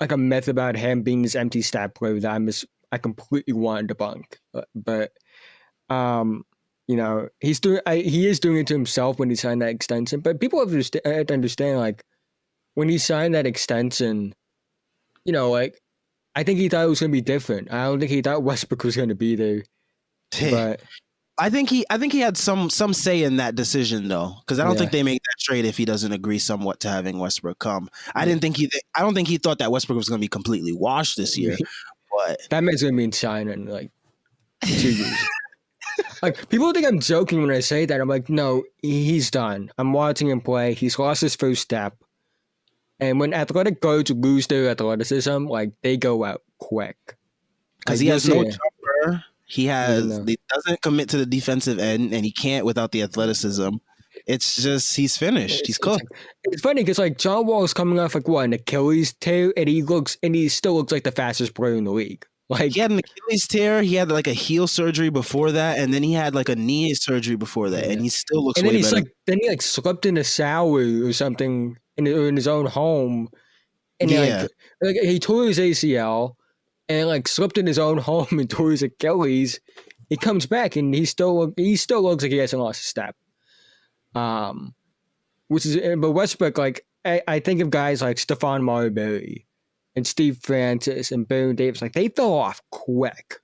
like a myth about him being this empty stat player that I completely want to debunk. But he is doing it to himself when he signed that extension. But people have to understand, like, when he signed that extension, like, I think he thought it was going to be different. I don't think he thought Westbrook was going to be there. But I think he had some say in that decision though, because I don't think they make that trade if he doesn't agree somewhat to having Westbrook come. I don't think he thought that Westbrook was going to be completely washed this year. But that man's going to be in China in like 2 years. Like, people think I'm joking when I say that. I'm like, no, he's done. I'm watching him play. He's lost his first step. And when athletic guards lose their athleticism, like, they go out quick. Because he has no jumper. He doesn't commit to the defensive end, and he can't without the athleticism. It's just, he's finished. He's cooked. It's funny because like John Wall is coming off like an Achilles tear, and he still looks like the fastest player in the league. Like, he had an Achilles tear, he had like a heel surgery before that, and then he had like a knee surgery before that, and he still looks way better. Then he like slept in a shower or something in his own home, and he tore his ACL, and like slept in his own home and tore his Achilles. He comes back and he still looks like he hasn't lost a step. But Westbrook, like I think of guys like Stephon Marbury and Steve Francis and Baron Davis, like they fell off quick.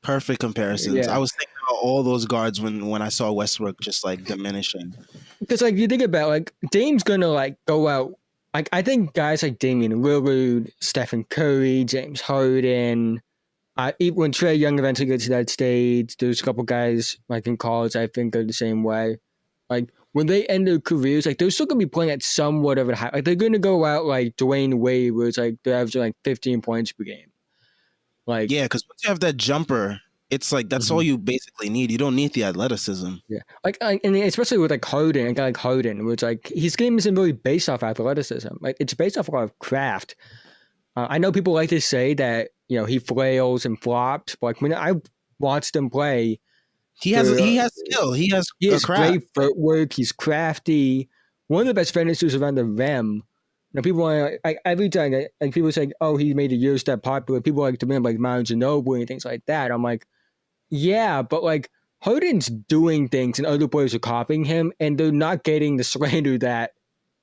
Perfect comparisons. Yeah. I was thinking about all those guards when I saw Westbrook just like diminishing. Because like you think about like Dame's gonna like go out. Like I think guys like Damian Lillard, Stephen Curry, James Harden. Even when Trae Young eventually gets to that stage, there's a couple guys like in college I think are the same way. Like when they end their careers, like they're still gonna be playing at somewhat of a high. Like they're gonna go out like Dwayne Wade, where it's like they're averaging like 15 points per game. Like because once you have that jumper, it's like that's all you basically need. You don't need the athleticism. Yeah, and especially with like Harden, a guy like Harden, where it's like his game isn't really based off athleticism. Like it's based off a lot of craft. I know people like to say that he flails and flops, but like when I watched him play, he has skill. He has great footwork. He's crafty. One of the best finishers around the rim. People want every time like people say, "Oh, he made the Euro step popular." People like to bring up like Manu Ginobili and things like that. I'm like, yeah, but like Harden's doing things and other players are copying him, and they're not getting the slander that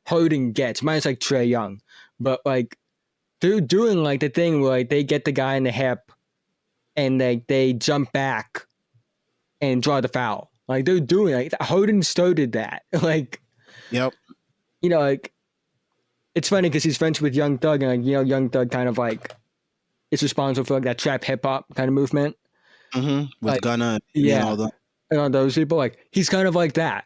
Harden gets. Mine's like Trae Young, but like they're doing like the thing where like they get the guy in the hip, and like they jump back and draw the foul. Like they're doing like Harden started that. Like, yep. Like it's funny because he's friends with Young Thug, and like Young Thug kind of like is responsible for like that trap hip hop kind of movement. With like, Gunna, and all those people. Like he's kind of like that.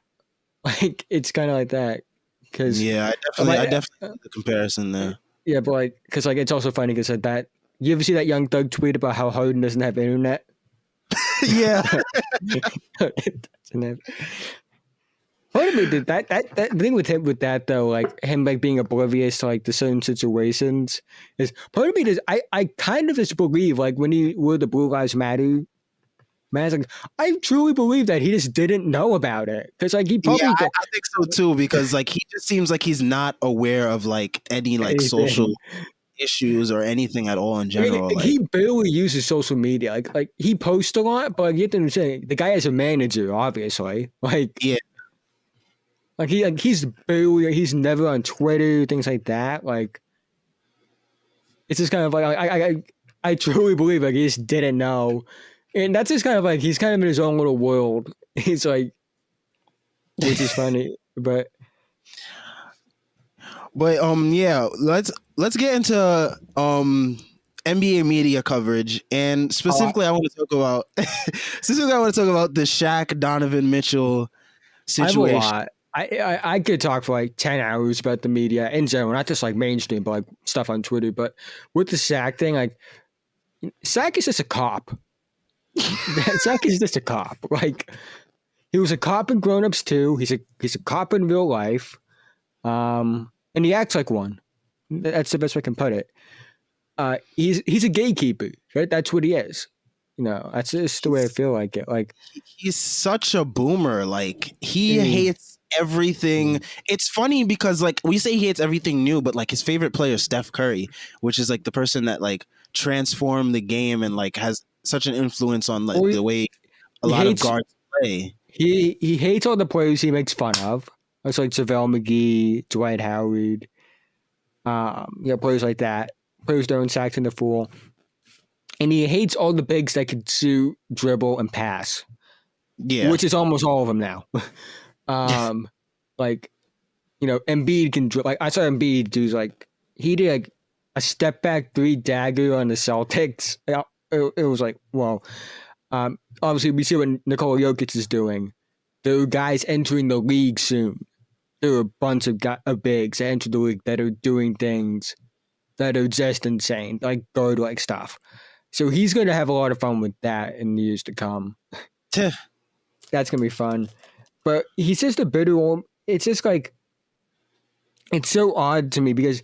Like it's kind of like that because I definitely see the comparison there. Yeah, but like because like it's also funny because like that. You ever see that Young Thug tweet about how Harden doesn't have internet? Yeah. Part of me did that the thing with him with that though, like him like being oblivious to like the certain situations is part of me does I kind of just believe like when he wore the Blue Lives Matter mask, like I truly believe that he just didn't know about it because like he probably I think so too because like he just seems like he's not aware of like any like social issues or anything at all in I mean, general. Like, he barely uses social media. Like he posts a lot, but you have to understand the guy has a manager, obviously. yeah, He's never on Twitter, things like that. Like it's just kind of like I truly believe like he just didn't know, and that's just kind of like he's kind of in his own little world. He's like, which is funny, but yeah, let's get into NBA media coverage, and specifically I want to talk about the Shaq Donovan Mitchell I have a situation. lot. I could talk for like 10 hours about the media in general, not just like mainstream, but like stuff on Twitter. But with the Sack thing, like Sack is just a cop. Sack is just a cop. Like he was a cop in Grown Ups too. He's a cop in real life. And he acts like one. That's the best way I can put it. He's a gatekeeper, right? That's what he is. You know, that's just the way I feel like it. Like He's such a boomer. Like he hates everything. It's funny because like we say he hates everything new, but like his favorite player is Steph Curry, which is like the person that like transformed the game and like has such an influence on like the way a lot of guards play. He hates all the players he makes fun of. It's like JaVale McGee, Dwight Howard, players like that. Players throwing sacks in the fool. And he hates all the bigs that could shoot, dribble, and pass. Yeah. Which is almost all of them now. Like, you know, Embiid can dribble. Like, I saw Embiid do like, he did like a step back 3 dagger on the Celtics. It was like, well, obviously we see what Nikola Jokic is doing. There are guys entering the league soon. There are a bunch of bigs that enter the league that are doing things that are just insane, like guard-like stuff. So he's going to have a lot of fun with that in the years to come. That's going to be fun. But he's just a bitter one. It's just like, it's so odd to me because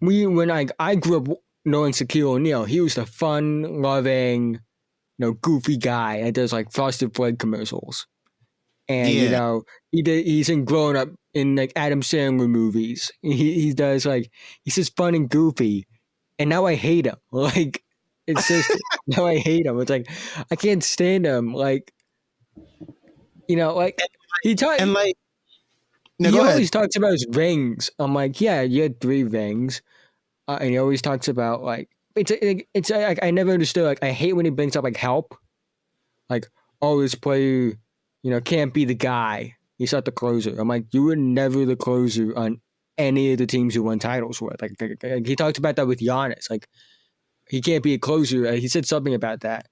when I grew up knowing Shaquille O'Neal, he was the fun, loving, goofy guy that does like Frosted Flake commercials. And, he's in Grown Up in like Adam Sandler movies. He does like, he's just fun and goofy. And now I hate him. Like, it's just, now I hate him. It's like, I can't stand him. Like, like, he always talks about his rings. I'm like, yeah, you had 3 rings. And he always talks about like, it's like, I never understood. Like, I hate when he brings up like help. Like, oh, this player, can't be the guy. He's not the closer. I'm like, you were never the closer on any of the teams you won titles with. Like he talked about that with Giannis. Like, he can't be a closer. He said something about that.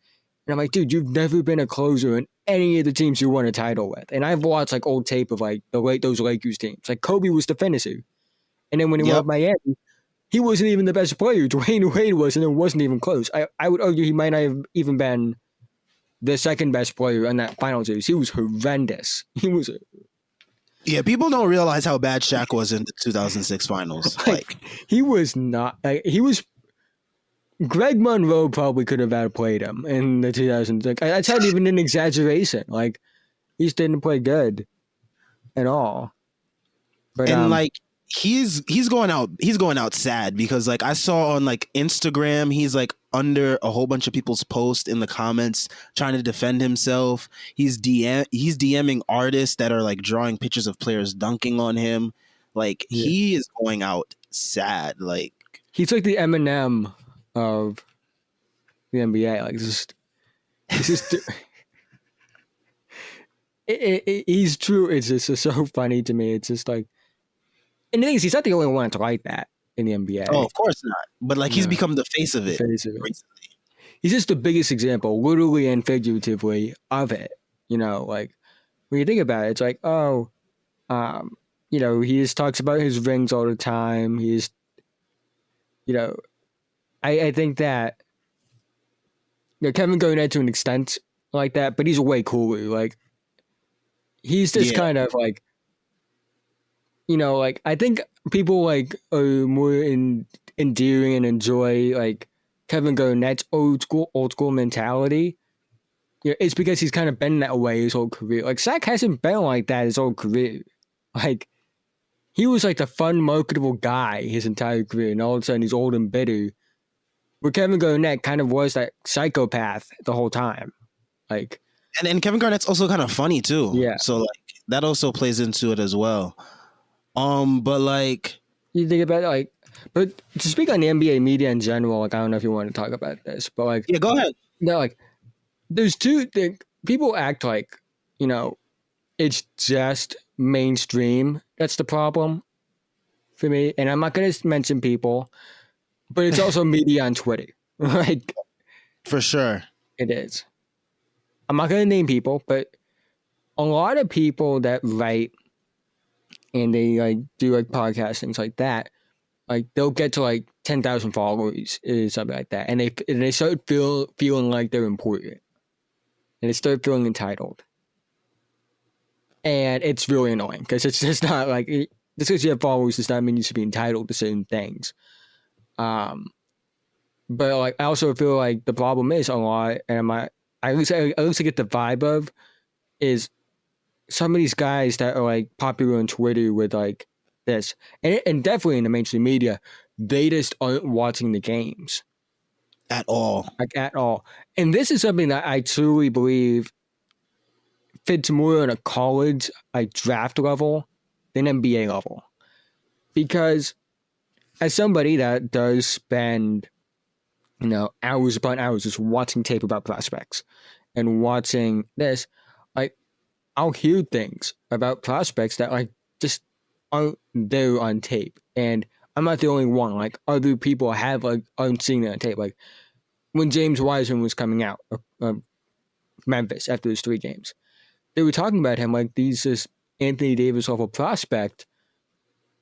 And I'm like, dude, you've never been a closer in any of the teams you won a title with. And I've watched like old tape of like those Lakers teams. Like Kobe was the finisher. And then when he went to Miami, he wasn't even the best player. Dwayne Wade was, and it wasn't even close. I would argue he might not have even been the second best player in that final series. He was horrendous. Yeah, people don't realize how bad Shaq was in the 2006 finals. Like he was not. He was. Greg Monroe probably could have outplayed him in the 2006. That's not even an exaggeration. Like he just didn't play good at all. But like he's going out sad because like I saw on like Instagram he's like under a whole bunch of people's posts in the comments trying to defend himself. He's DMing artists that are like drawing pictures of players dunking on him. Like he is going out sad. Like he's like the Eminem of the NBA. Like it's just he's true. It's just so funny to me. It's just like, and the thing is, he's not the only one to like that in the NBA. Oh, of course not. But like he's become the face of it. Recently. He's just the biggest example, literally and figuratively, of it. Like when you think about it, it's like, he just talks about his rings all the time. He's, I think that Kevin Garnett to an extent like that, but he's way cooler. Like he's just kind of like, like I think people like are more endearing and enjoy like Kevin Garnett's old school mentality. It's because he's kind of been that way his whole career. Like Shaq hasn't been like that his whole career. Like he was like the fun, marketable guy his entire career, and all of a sudden he's old and bitter. Where Kevin Garnett kind of was that psychopath the whole time. Like, and Kevin Garnett's also kind of funny too. yeah. So like that also plays into it as well. But like You think about it, like, but to speak on the NBA media in general, like I don't know if you want to talk about this, but like, yeah, go ahead. no, like, there's two things. People act like, you know, it's just mainstream. That's the problem for me. And I'm not going to mention people, but it's also media on Twitter. Like, For sure. it is. I'm not going to name people, but a lot of people that write and they like do like podcasts, things like that, like they'll get to like 10,000 followers or something like that. And they start feeling like they're important. And they start feeling entitled. And it's really annoying because it's just not like, just because you have followers does not mean you should be entitled to certain things. But like, I also feel like the problem is a lot, and I at least get the vibe of, is some of these guys that are like popular on Twitter with like this, and definitely in the mainstream media, they just aren't watching the games. At all. Like, at all. And this is something that I truly believe fits more on a college like draft level than NBA level. Because as somebody that does spend, you know, hours upon hours just watching tape about prospects and watching this, like, I'll hear things about prospects that like just aren't there on tape. And I'm not the only one. Like, other people have like aren't seeing that on tape. Like when James Wiseman was coming out of Memphis after his 3 games, they were talking about him like he's this Anthony Davis level prospect.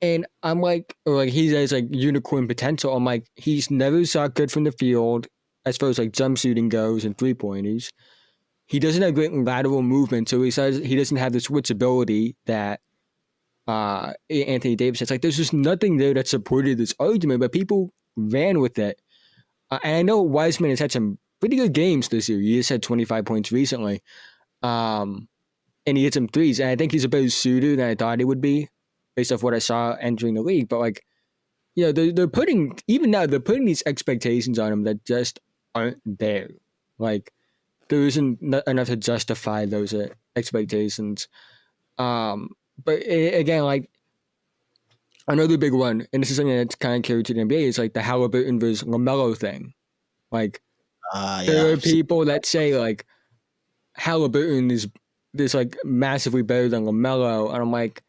And I'm like, or like he has like unicorn potential. I'm like, he's never shot good from the field as far as like jump shooting goes and 3-pointers. He doesn't have great lateral movement, so he says he doesn't have the switchability that Anthony Davis has. Like, there's just nothing there that supported this argument, but people ran with it. And I know Wiseman has had some pretty good games this year. He just had 25 points recently. And he hit some threes. And I think he's a better shooter than I thought he would be, based off what I saw entering the league. But like, you know, they're putting these expectations on him that just aren't there. Like, there isn't enough to justify those expectations. But again, like, another big one, and this is something that's kind of carried to the NBA, is like the Halliburton versus LaMelo thing. Like, there are people that say like Halliburton is this like massively better than LaMelo, and I'm like,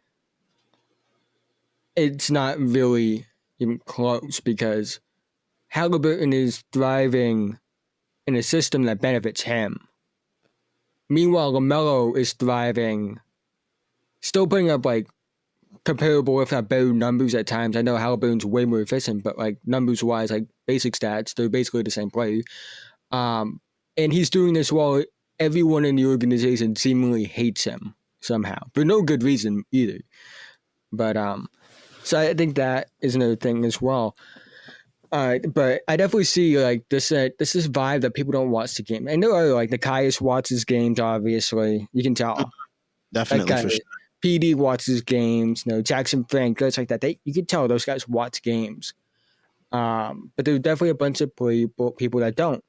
it's not really even close, because Halliburton is thriving in a system that benefits him. Meanwhile, LaMelo is thriving, still putting up like comparable, if not better, numbers at times. I know Halliburton's way more efficient, but like numbers wise, like basic stats, they're basically the same player. And he's doing this while everyone in the organization seemingly hates him somehow, for no good reason either. But so I think that is another thing as well. But I definitely see like this vibe that people don't watch the game. I know like Nikias watches games, obviously. You can tell. Definitely, for sure. PD watches games, you know, Jackson Frank, guys like that. You can tell those guys watch games. But there's definitely a bunch of people that don't.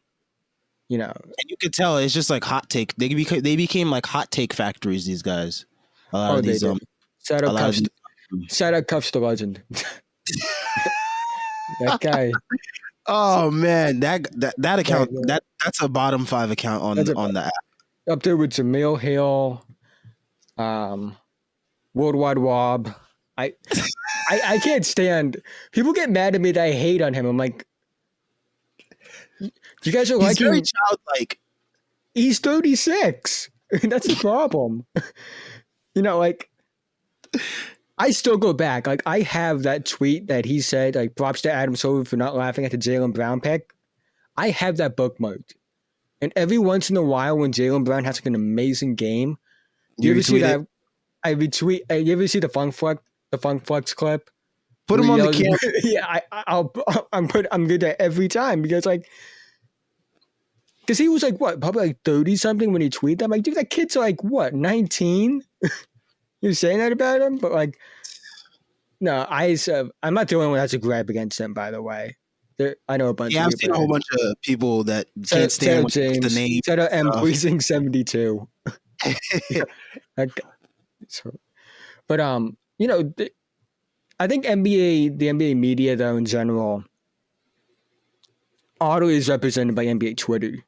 You know, and you could tell it's just like hot take. They became like hot take factories. These guys. A lot of these. Shout out Cuffs the legend. That guy. Oh man, that account that's a bottom 5 account on the app. Up there with Jamil Hill, Worldwide Wob. I can't stand. People get mad at me that I hate on him. I'm like, you guys are He's very childlike. He's 36. That's the problem. You know, like, I still go back. Like, I have that tweet that he said, like, props to Adam Silver for not laughing at the Jaylen Brown pick. I have that bookmarked. And every once in a while, when Jaylen Brown has like an amazing game, you ever see that? I retweet. You ever see the Funk Flex clip? Put him on the camera. Yeah, I'm good at every time, because like, because he was like what, probably like 30 something when he tweeted. I'm like, dude, that kid's like what, 19? You're saying that about him, but like, No, I'm not the only one that's a gripe against him. By the way, I know a bunch Yeah, of I've people. seen a whole bunch of people that can't stand the name. Shout out M Policing 72. So, but I think the NBA media though in general, auto is represented by NBA Twitter.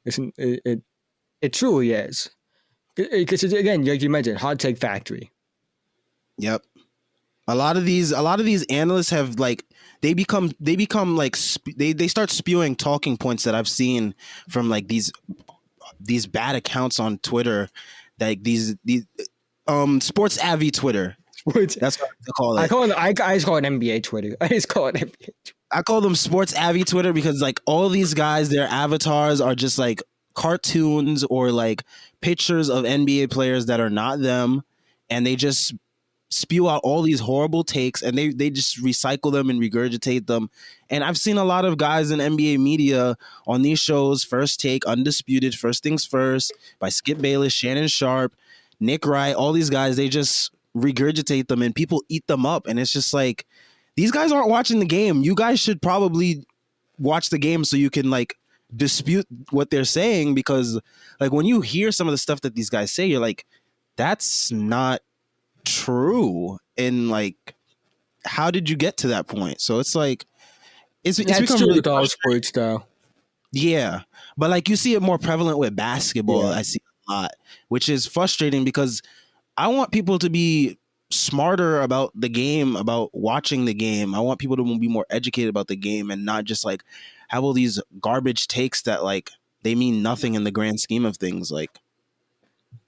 Isn't it? It truly is. Because again, like you mentioned, hot take factory. Yep. A lot of these analysts have like they become like they start spewing talking points that I've seen from like these bad accounts on Twitter, like these sports avi Twitter. That's what I call it. I just call it NBA Twitter. I just call it NBA. I call them sports avi Twitter because like all these guys, their avatars are just like cartoons or like pictures of NBA players that are not them, and they just spew out all these horrible takes and they just recycle them and regurgitate them. And I've seen a lot of guys in NBA media on these shows, First Take, Undisputed, First Things First, by Skip Bayless, Shannon Sharp, Nick Wright, all these guys, they just regurgitate them and people eat them up. And it's just like, these guys aren't watching the game. You guys should probably watch the game so you can like dispute what they're saying, because like when you hear some of the stuff that these guys say, you're like, that's not true. And like, how did you get to that point? So it's like it's become true really with all sports though. Yeah, but like you see it more prevalent with basketball. Yeah. I see a lot, which is frustrating because I want people to be smarter about the game, about watching the game. I want people to be more educated about the game and not just like have all these garbage takes that like they mean nothing in the grand scheme of things. Like,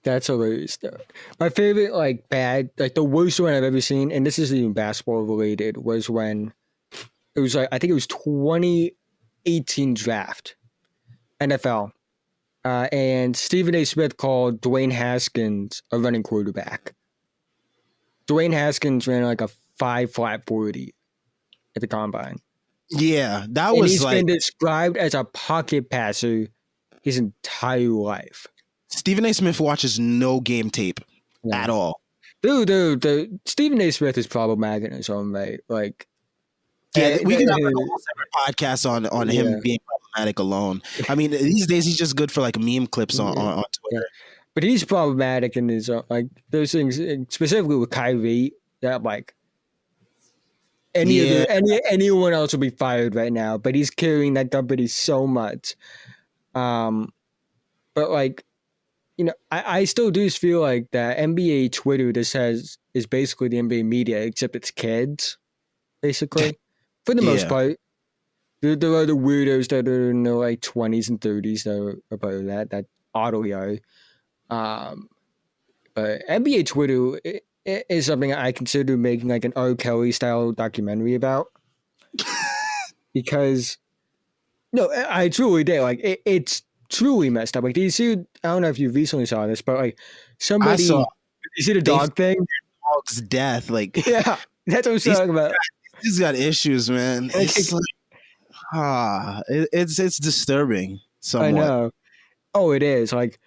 that's hilarious. My favorite, like the worst one I've ever seen, and this isn't even basketball related, was when it was like I think it was 2018 draft NFL, and Stephen A. Smith called Dwayne Haskins a running quarterback. Dwayne Haskins ran like a 5.40 at the combine. Yeah, that and was he's like been described as a pocket passer his entire life. Stephen A. Smith watches no game tape at all. Dude, Stephen A. Smith is problematic in his own way. Like, yeah, we can have like a whole separate podcast on him being problematic alone. I mean, these days he's just good for like meme clips on Twitter. Yeah. But he's problematic in his like those things, specifically with Kyrie, that like anyone else would be fired right now. But he's carrying that company so much. But like, you know, I still do feel like that NBA Twitter is basically the NBA media, except it's kids, basically, for the most part. There are the weirdos that are in their like 20s and 30s that are about that audio. But NBA Twitter is something I consider making like an R. Kelly style documentary about. Because, no, I truly did. Like, it's truly messed up. Like, do you see, I don't know if you recently saw this, but like somebody, you see the dog thing? Dog's death. Like, yeah, that's what I'm talking about. He's got issues, man. It's like, it's disturbing somewhat. I know. Oh, it is. Like,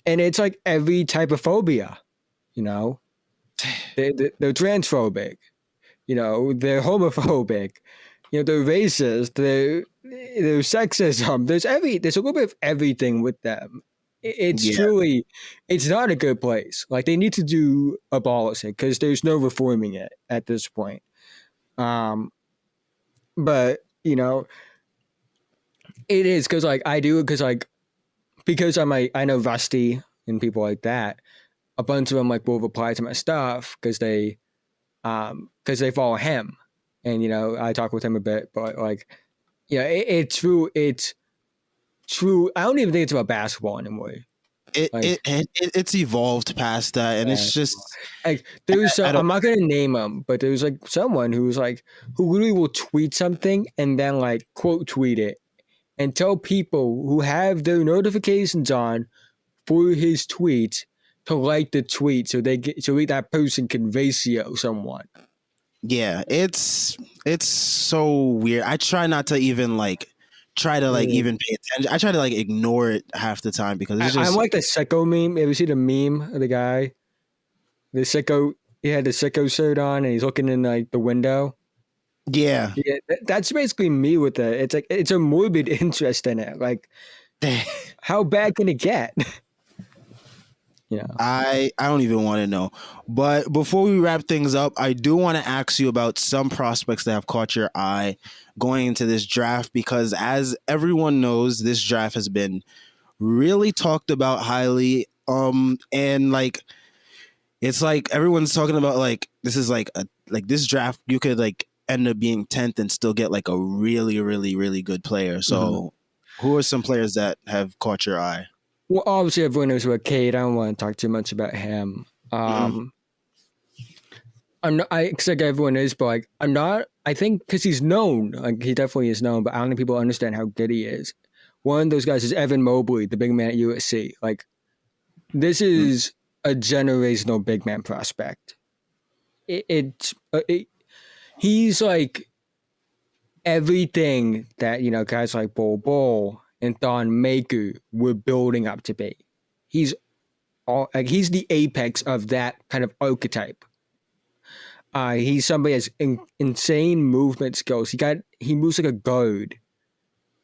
and it's like every type of phobia, you know? They're transphobic, you know, they're homophobic, you know, they're racist, they're sexism. There's a little bit of everything with them. It's truly, it's not a good place. Like, they need to abolish it because there's no reforming it at this point. But, you know, it is because like I do it because I know Rusty and people like that. A bunch of them like will reply to my stuff because they follow him, and you know I talk with him a bit. But like, yeah, it's true. It's true. I don't even think it's about basketball anymore. It's evolved past that, and it's just like there's. I'm not gonna name him, but there's like someone who literally will tweet something and then like quote tweet it and tell people who have their notifications on for his tweets to like the tweet so that person can ratio someone. Yeah, it's so weird. I try not to even like even pay attention. I try to like ignore it half the time because it's just. I'm like the sicko meme. Have you seen the meme of the guy? The sicko he had the sicko shirt on and he's looking in like the window. Yeah. Yeah, that's basically me with it. It's like it's a morbid interest in it. Like, how bad can it get? I don't even want to know. But before we wrap things up, I do want to ask you about some prospects that have caught your eye going into this draft, because as everyone knows, this draft has been really talked about highly. And like it's like everyone's talking about like this is like a like this draft you could like end up being 10th and still get like a really, really, really good player. So who are some players that have caught your eye? Well, obviously everyone knows about Cade. I don't want to talk too much about him. I'm not, cause like everyone is, but like I'm not. I think because he's known, like he definitely is known, but I don't think people understand how good he is. One of those guys is Evan Mobley, the big man at USC. Like this is a generational big man prospect. He's like everything that guys like Bol and Thon Maker were building up to be. He's he's the apex of that kind of archetype. He's somebody that has insane movement skills. He moves like a guard.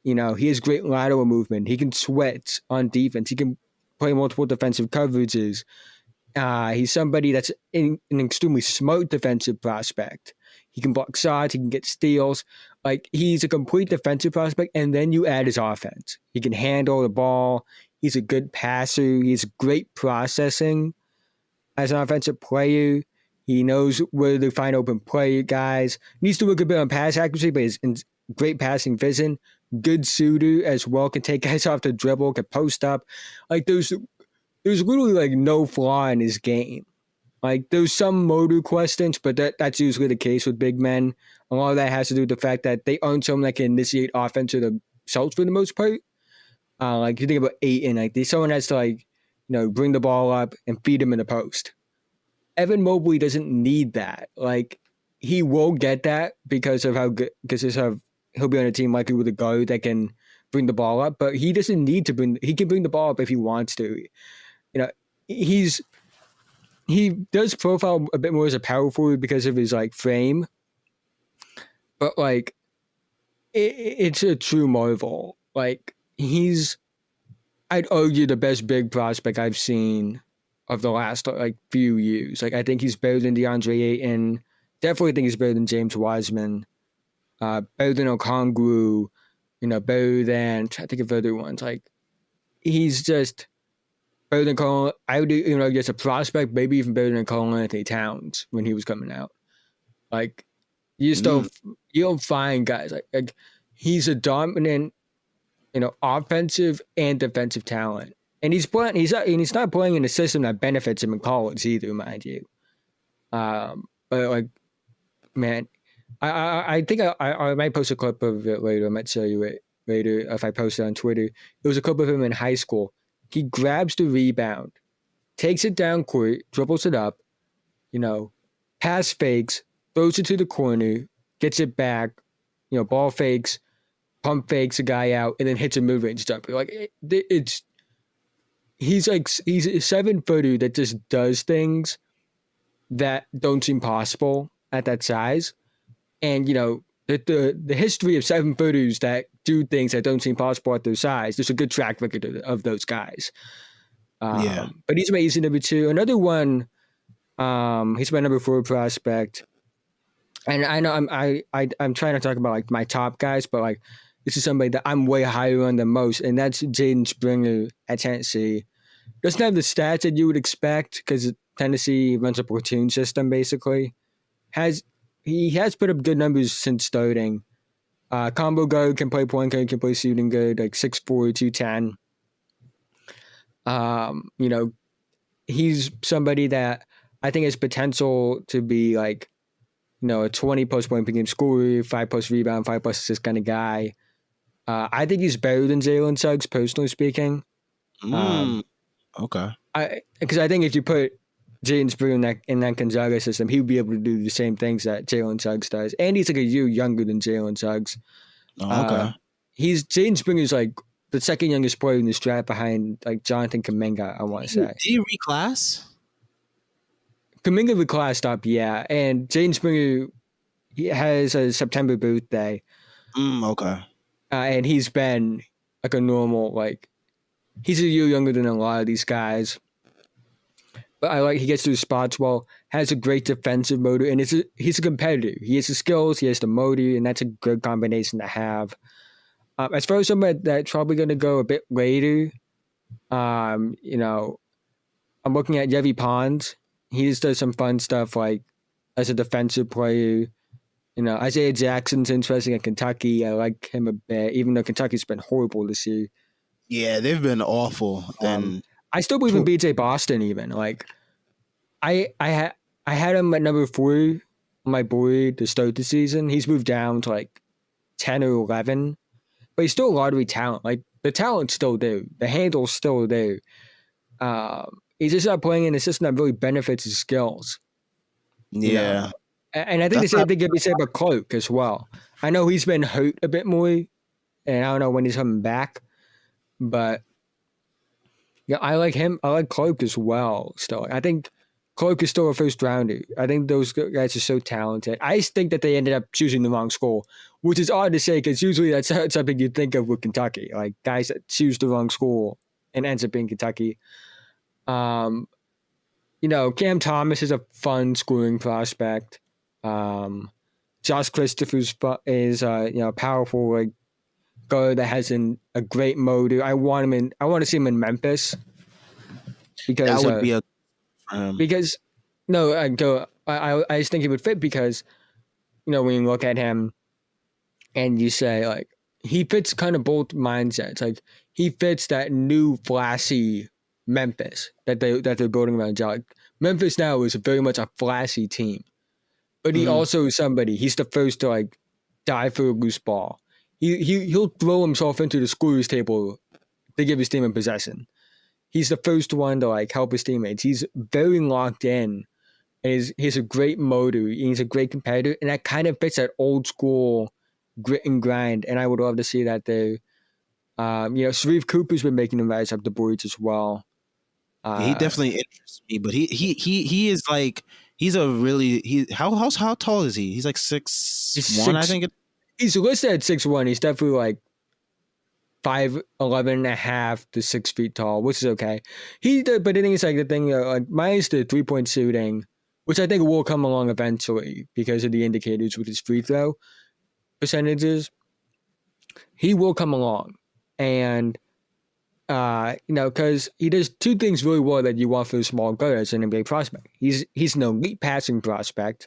He has great lateral movement. He can sweat on defense. He can play multiple defensive coverages. He's somebody that's an extremely smart defensive prospect. He can block shots. He can get steals. Like, he's a complete defensive prospect, and then you add his offense. He can handle the ball. He's a good passer. He's great processing as an offensive player. He knows where to find open play guys. Needs to work a bit on pass accuracy, but he's in great passing vision. Good shooter as well. Can take guys off the dribble. Can post up. Like, there's literally like no flaw in his game. Like, there's some motor questions, but that's usually the case with big men. A lot of that has to do with the fact that they aren't someone that can initiate offense themselves for the most part. Like, you think about Ayton, like someone has to bring the ball up and feed him in the post. Evan Mobley doesn't need that. Like, he will get that because of how good, he'll be on a team likely with a guard that can bring the ball up, but he doesn't need to he can bring the ball up if he wants to. He does profile a bit more as a power forward because of his frame, but it's a true marvel. Like, I'd argue the best big prospect I've seen of the last few years. Like, I think he's better than DeAndre Ayton. Definitely think he's better than James Wiseman. Better than Okongwu. Better than, I think of other ones. Like, he's just better than Colin. I would do, just a prospect, maybe even better than Colin Anthony Towns when he was coming out. Like, you don't find guys like he's a dominant, offensive and defensive talent. And he's not playing in a system that benefits him in college either, mind you. But man, I think I might post a clip of it later. I might show you it later if I post it on Twitter. It was a clip of him in high school. He grabs the rebound, takes it down court, dribbles it up, pass fakes, throws it to the corner, gets it back, ball fakes, pump fakes a guy out, and then hits a mid-range jumper. He's a 7-footer that just does things that don't seem possible at that size. And, the history of 7-footers that do things that don't seem possible at their size, there's a good track record of those guys. But he's my easy number 2. Another one, he's my number 4 prospect. And I know I'm trying to talk about my top guys, but this is somebody that I'm way higher on than most, and that's Jaden Springer at Tennessee. Doesn't have the stats that you would expect because Tennessee runs a platoon system basically. He has put up good numbers since starting. Combo guard, can play point guard, can play shooting guard, 6'4", 210. He's somebody that I think has potential to be a 20+ point per game scorer, 5+ rebound, 5+ assist kind of guy. I think he's better than Jalen Suggs, personally speaking. Okay. Because I think if you put Jaden Springer in that Gonzaga system, he would be able to do the same things that Jalen Suggs does. And he's a year younger than Jalen Suggs. Oh, okay. Jaden Springer's the second youngest player in this draft behind Jonathan Kuminga, I want to say. Did he reclass? Kuminga the class up, yeah. And Jaden Springer, he has a September birthday. Okay. And he's been like a normal, like, he's a year younger than a lot of these guys. But I like he gets through spots well, has a great defensive motor, and he's a competitor. He has the skills, he has the motor, and that's a good combination to have. As far as somebody that's probably going to go a bit later, you know, I'm looking at Yevy Pons. He just does some fun stuff like as a defensive player. You know, Isaiah Jackson's interesting at Kentucky. I like him a bit, even though Kentucky's been horrible this year. Yeah, they've been awful. And I still believe in BJ Boston. Even like, I had him at number 4 on my board to start the season. He's moved down to like 10 or 11, but he's still a lottery talent. Like the talent's still there, the handle's still there. He's just not playing in a system that really benefits his skills. Yeah. You know? And I think the same thing can be said about Clark as well. I know he's been hurt a bit more, and I don't know when he's coming back, but yeah, I like him. I like Clark as well. Still, I think Clark is still a first rounder. I think those guys are so talented. I just think that they ended up choosing the wrong school, which is odd to say because usually that's something you'd think of with Kentucky, like guys that choose the wrong school and ends up being Kentucky. You know, Cam Thomas is a fun scoring prospect. Josh Christopher is you know, powerful like guard that has a great motor. I want to see him in Memphis because that would be because no, I just think he would fit because, you know, when you look at him and you say like he fits kind of both mindsets. Like he fits that new flashy Memphis that they're building around. Like Memphis now is very much a flashy team. But he also is somebody. He's the first to like die for a loose ball. He'll throw himself into the scorer's table to give his team a possession. He's the first one to like help his teammates. He's very locked in, and he's a great motor. He's a great competitor, and that kind of fits that old school grit and grind. And I would love to see that there. You know, Sharif Cooper's been making him rise up the boards as well. He definitely interests me, but he is like. He's a really how tall is he? He's like 6'1", I think. He's listed at 6'1". He's definitely like 5'11" and a half to 6 feet tall, which is okay. But I think it's like the thing. Like mine's the 3-point shooting, which I think will come along eventually because of the indicators with his free throw percentages. He will come along, and you know, because he does 2 things really well that you want for a small guard as an NBA prospect. He's an elite passing prospect.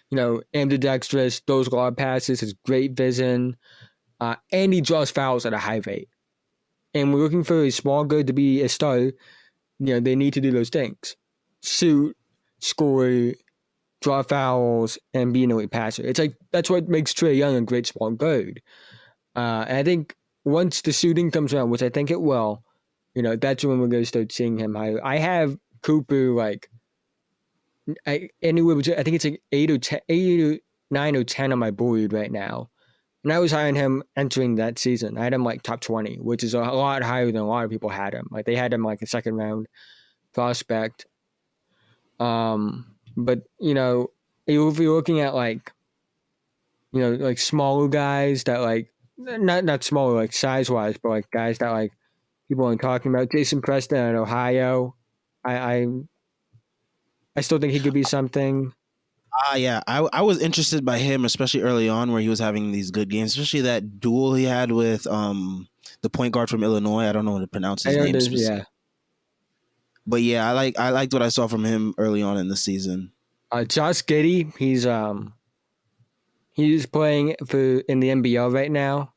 You know, ambidextrous, throws a lot of passes, has great vision, and he draws fouls at a high rate. And we're looking for a small guard to be a star. You know, they need to do those things: shoot, score, draw fouls, and be an elite passer. It's like that's what makes Trae Young a great small guard. And I think once the shooting comes around, which I think it will, you know, that's when we're going to start seeing him higher. I have Cooper like anywhere between, I think it's like 8 or 9 or 10 on my board right now. And I was high on him entering that season. I had him like top 20, which is a lot higher than a lot of people had him. Like they had him like a second round prospect. But you know, if you're looking at like, you know, like smaller guys that like, not smaller like size wise, but like guys that like people aren't talking about. Jason Preston in Ohio, I still think he could be something. Yeah, I was interested by him, especially early on where he was having these good games, especially that duel he had with the point guard from Illinois. I don't know how to pronounce his name. Yeah, but yeah, I liked what I saw from him early on in the season. Josh Giddey, he's playing in the NBL right now.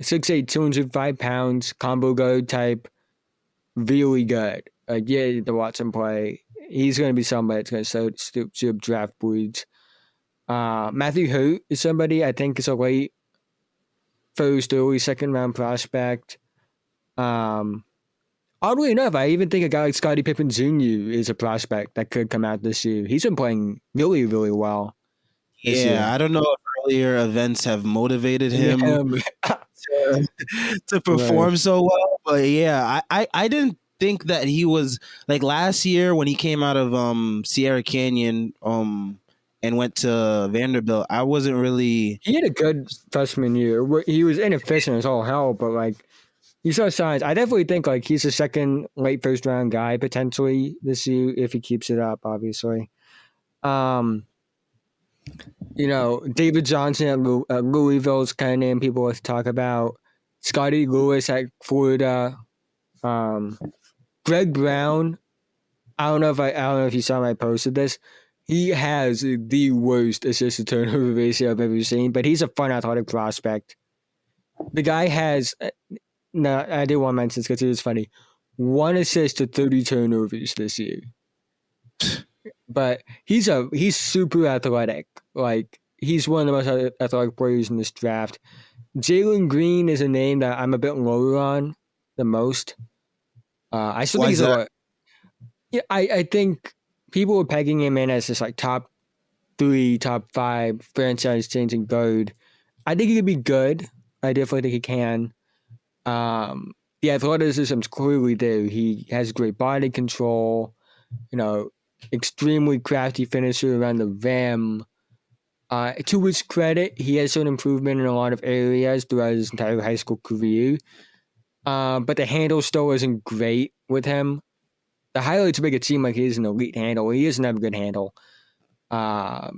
6'8", 205 pounds, combo guard type, really good. Like yeah, to watch him play. He's going to be somebody that's going to stoop draft boards. Matthew Hurt is somebody I think is a late first, early second round prospect. Oddly enough, I even think a guy like Scottie Pippen Jr. is a prospect that could come out this year. He's been playing really, really well. Yeah, I don't know if earlier events have motivated him to perform so well, but yeah, I didn't think that he was like last year when he came out of Sierra Canyon and went to Vanderbilt. I wasn't really. He had a good freshman year. He was inefficient as all hell, but like you saw signs. I definitely think like he's a second late first round guy potentially this year if he keeps it up. Obviously, David Johnson at Louisville's kind of name people like to talk about. Scotty Lewis at Florida. Greg Brown. I don't know if you saw my post of this. He has the worst assist to turnover ratio I've ever seen, but he's a fun athletic prospect. The guy has no. I did want to mention this because it was funny. 1 assist to 30 turnovers this year. But he's super athletic. Like he's one of the most athletic players in this draft. Jalen Green is a name that I'm a bit lower on the most. I still think he's a lot. Yeah, I think people are pegging him in as this like top 3, top 5 franchise changing guard. I think he could be good. I definitely think he can. The athleticism's clearly there. He has great body control. Extremely crafty finisher around the rim. To his credit, he has shown improvement in a lot of areas throughout his entire high school career. But the handle still isn't great with him. The highlights make it seem like he is an elite handle. He doesn't have a good handle. And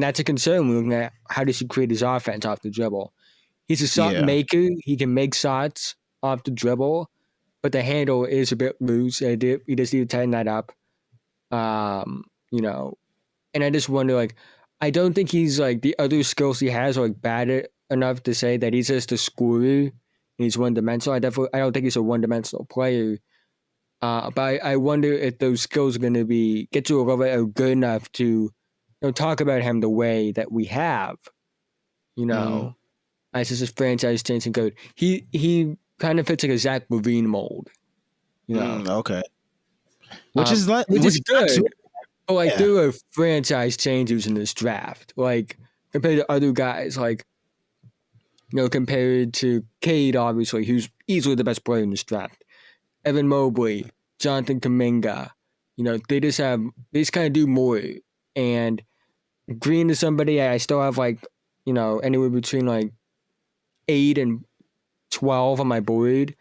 that's a concern looking at how does he create his offense off the dribble. He's a shot maker. He can make shots off the dribble, but the handle is a bit loose. He just need to tighten that up. And I just wonder, like, I don't think he's like the other skills he has are like bad enough to say that he's just a scorer and he's one dimensional. I don't think he's a one dimensional player. But I wonder if those skills are going to get to a level good enough to talk about him the way that we have. As just a franchise changing code. He kind of fits like a Zach LaVine mold. Okay. Which is good. But like there are franchise changers in this draft. Like compared to other guys, like compared to Cade, obviously, who's easily the best player in this draft. Evan Mobley, Jonathan Kuminga, they just kind of do more. And Green is somebody I still have like, anywhere between like 8 and 12 on my board.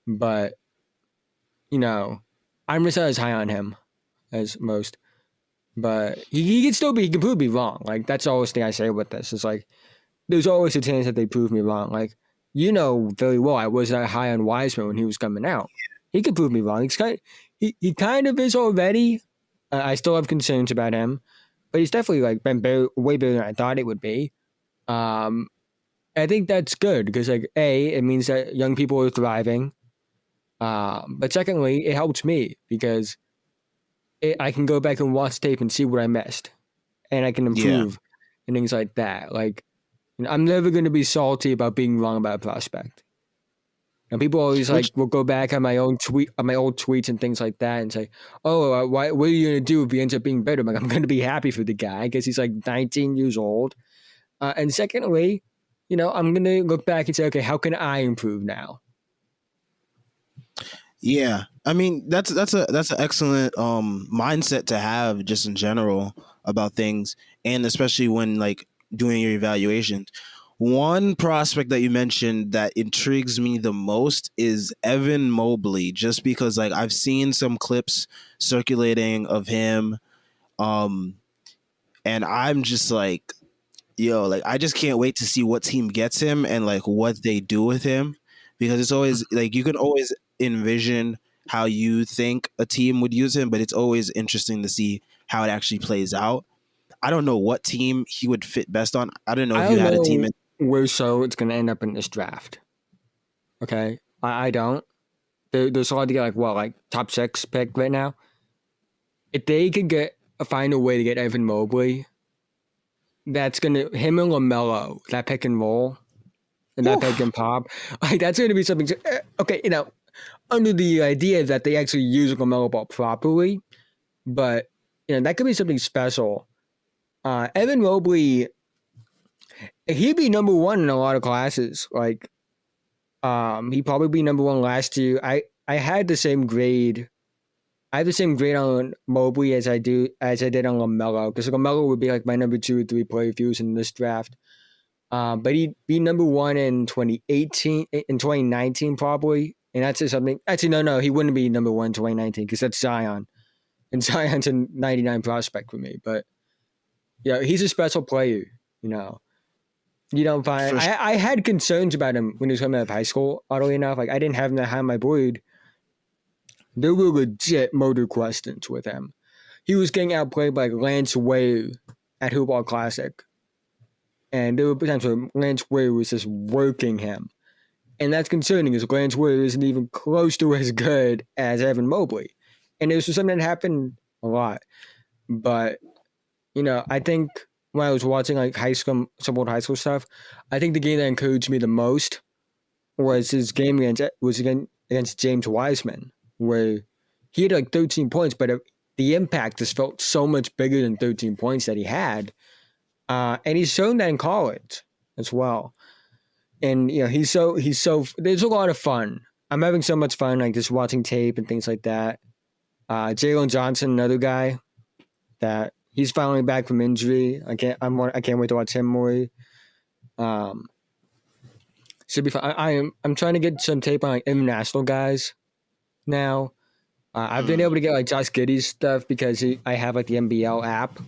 But, I'm just not as high on him as most. But he can prove me wrong. Like, that's always the thing I say with this. It's like, there's always a chance that they prove me wrong. Like, very well, I was not high on Wiseman when he was coming out. He could prove me wrong. He kind of is already. I still have concerns about him, but he's definitely like been way better than I thought it would be. I think that's good because like it means that young people are thriving. But secondly, it helps me because I can go back and watch tape and see what I missed, and I can improve and things like that. Like I'm never going to be salty about being wrong about a prospect. And people always will go back on my old tweets and things like that and say, "Oh, what are you going to do if he ends up being better?" I'm like, I'm going to be happy for the guy because he's like 19 years old. And secondly, I'm going to look back and say, okay, how can I improve now? Yeah, I mean that's an excellent mindset to have just in general about things, and especially when like doing your evaluations. One prospect that you mentioned that intrigues me the most is Evan Mobley, just because like I've seen some clips circulating of him, and I'm just like, like I just can't wait to see what team gets him and like what they do with him, because it's always like you can always envision how you think a team would use him, but it's always interesting to see how it actually plays out. I don't know what team he would fit best on. I don't know if you had a team in where it's going to end up in this draft. Okay, I don't. There's a lot to get like top 6 pick right now. If they could find a way to get Evan Mobley, that's gonna him and LaMelo, that pick and roll, and that pick and pop, like that's gonna be something. Okay, under the idea that they actually use LaMelo Ball properly, but that could be something special. Evan Mobley, he'd be number 1 in a lot of classes. Like, he'd probably be number 1 last year. I had the same grade. I have the same grade on Mobley as I did on LaMelo, because LaMelo would be like my number 2 or 3 player if he was in this draft. But he'd be number 1 in 2019 probably, and that's just something. Actually, no, he wouldn't be number 1 in 2019 because that's Zion, and Zion's a 99 prospect for me. But yeah, he's a special player. You don't find. I had concerns about him when he was coming out of high school. Oddly enough, like I didn't have him that high on my board. There were legit motor questions with him. He was getting outplayed by Lance Ware at Hoopball Classic. And there were times where Lance Ware was just working him. And that's concerning because Lance Ware isn't even close to as good as Evan Mobley. And it was something that happened a lot. But, I think when I was watching like some old high school stuff, I think the game that encouraged me the most was his game against James Wiseman, where he had like 13 points, but the impact just felt so much bigger than 13 points that he had. And he's shown that in college as well. And, he's so, there's a lot of fun. I'm having so much fun, like just watching tape and things like that. Jalen Johnson, another guy that he's finally back from injury. I can't wait to watch him more. Should be fun. I'm trying to get some tape on like international guys now. I've been able to get like Josh Giddey's stuff because I have like the NBL app.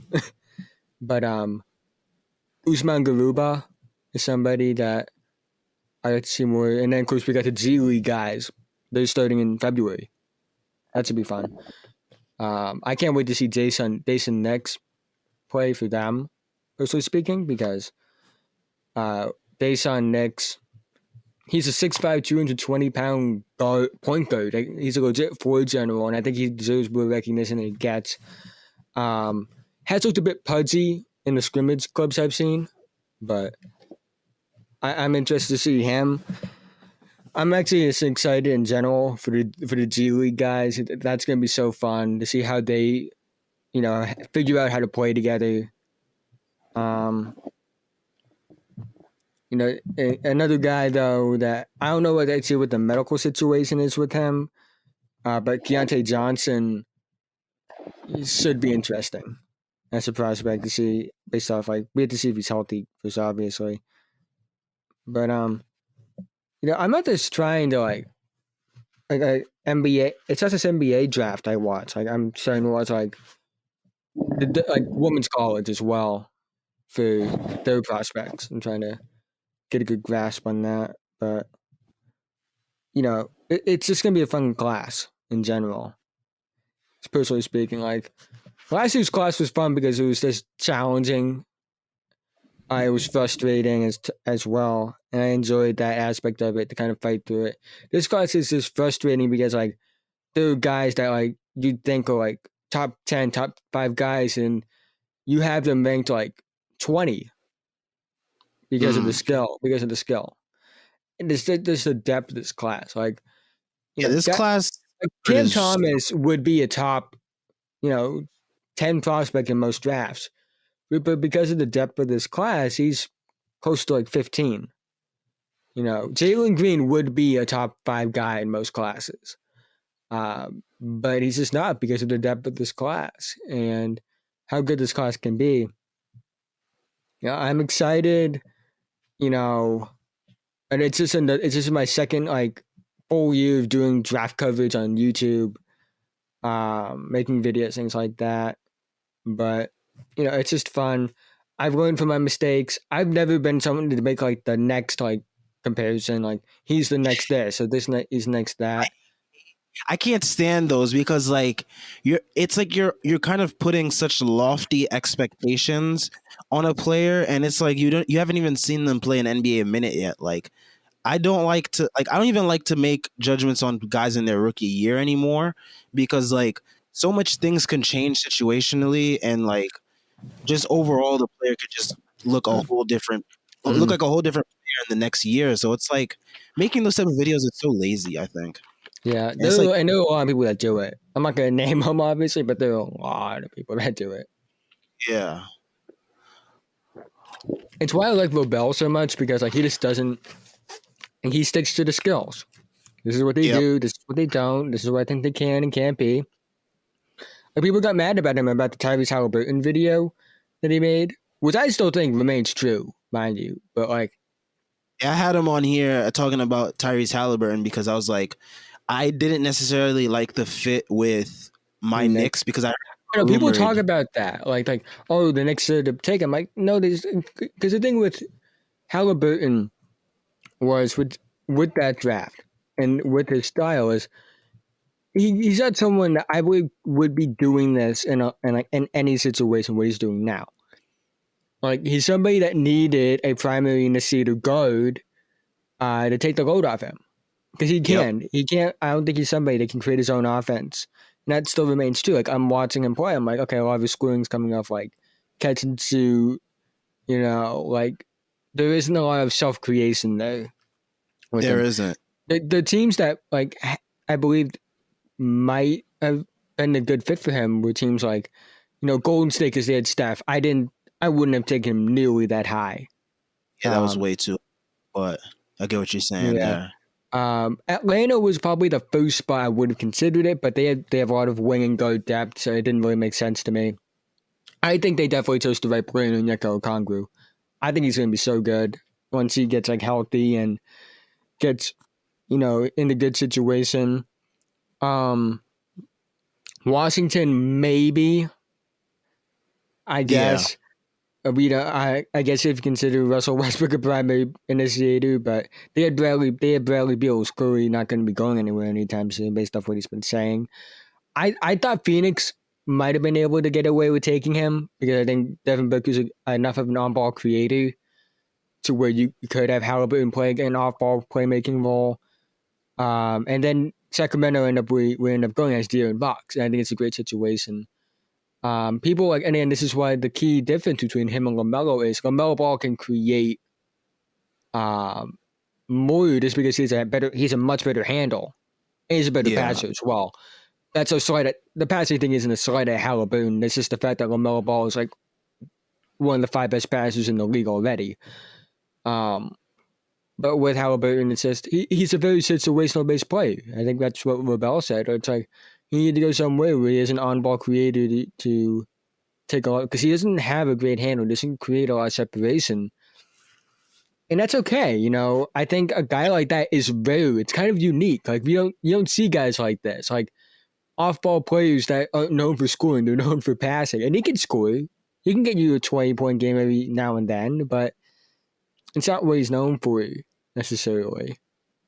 But Usman Garuba is somebody that I like to see more. And then, of course, we got the G League guys. They're starting in February. That should be fun. I can't wait to see Jason Nix play for them, personally speaking, because Jason Nix, he's a 6'5", 220-pound point guard. He's a legit floor general, and I think he deserves more recognition than he gets. Has looked a bit pudgy in the scrimmage clips I've seen, but I'm interested to see him. I'm actually just excited in general for the G League guys. That's going to be so fun to see how they, figure out how to play together. Another guy though that I don't know what the medical situation is with him, but Keontae Johnson should be interesting. That's a prospect to see based off we have to see if he's healthy, first obviously. But I'm not just trying to like NBA. It's not this NBA draft I watch. Like I'm starting to watch like women's college as well for their prospects. I'm trying to get a good grasp on that. But it's just gonna be a fun class in general. Personally speaking, like last year's class was fun because it was just challenging. It was frustrating as well, and I enjoyed that aspect of it to kind of fight through it. This class is just frustrating because there are guys that you'd think are top 10, top 5 guys, and you have them ranked 20 because of the skill. And there's the depth of this class. Class. Cam Thomas would be a top, 10 prospect in most drafts. But because of the depth of this class, he's close to 15. Jalen Green would be a top 5 guy in most classes. But he's just not because of the depth of this class and how good this class can be. I'm excited, and it's just my second full year of doing draft coverage on YouTube, making videos, things like that. But it's just fun. I've learned from my mistakes. I've never been someone to make the next comparison. He's the next this, so this is next that. I can't stand those because you're kind of putting such lofty expectations on a player, and it's you haven't even seen them play an NBA minute yet. I don't even like to make judgments on guys in their rookie year anymore because so much things can change situationally and just overall the player could just look a whole different look like a whole different player in the next year. So it's making those type of videos is so lazy, I think. Yeah, I know a lot of people that do it. I'm not gonna name them obviously, but there are a lot of people that do it. Yeah. It's why I like Lobel so much because he just doesn't, and he sticks to the skills. This is what they do. This is what they don't. This is what I think they can and can't be. Like, people got mad about him about the Tyrese Halliburton video that he made, which I still think remains true, mind you. But like, I had him on here talking about Tyrese Halliburton because I was like, I didn't necessarily like the fit with my Knicks because I people talk rumored. about that, like, oh, the Knicks should take him. Like, no, because the thing with Halliburton was with that draft and with his style is he's not someone that I would be doing this in any situation what he's doing now. Like, he's somebody that needed a primary initiator guard to take the load off him. Because he can. Yep. He can't. I don't think he's somebody that can create his own offense. And that still remains true. Like, I'm watching him play. I'm like, okay, a lot of his scoring's coming off, like, catch and shoot. You know, like, there isn't a lot of self-creation there. There isn't. The teams that, like, I believe might have been a good fit for him were teams like, Golden State, because they had Steph. I wouldn't have taken him nearly that high. Yeah, that was way too. But I get what you're saying there. Atlanta was probably the first spot I would have considered it, but they have a lot of wing and guard depth, so it didn't really make sense to me. I think they definitely chose the right player in Onyeka Okongwu. I think he's going to be so good once he gets like healthy and gets, in a good situation. Washington, maybe. I guess. Yeah. I guess if you consider Russell Westbrook a primary initiator, but they had Bradley Beal is clearly not going to be going anywhere anytime soon based off what he's been saying. I thought Phoenix might have been able to get away with taking him because I think Devin Booker's enough of an on-ball creator to where you could have Halliburton playing an off-ball playmaking role. And then Sacramento we end up going as De'Aaron Fox, and I think it's a great situation. People like, and then this is why the key difference between him and LaMelo is LaMelo Ball can create more just because he's a much better handle. And he's a better passer as well. That's a slight. The passing thing isn't a slight at Halliburton. It's just the fact that LaMelo Ball is like one of the 5 best passers in the league already. But with Halliburton, it's just he's a very situational based player. I think that's what Rebel said. It's like he need to go somewhere where he is an on-ball creator to take a lot, because he doesn't have a great handle, doesn't create a lot of separation. And that's okay, I think a guy like that is it's kind of unique. Like, you don't see guys like this. Like, off-ball players that aren't known for scoring, they're known for passing. And he can score. He can get you a 20-point game every now and then, but it's not what he's known for necessarily.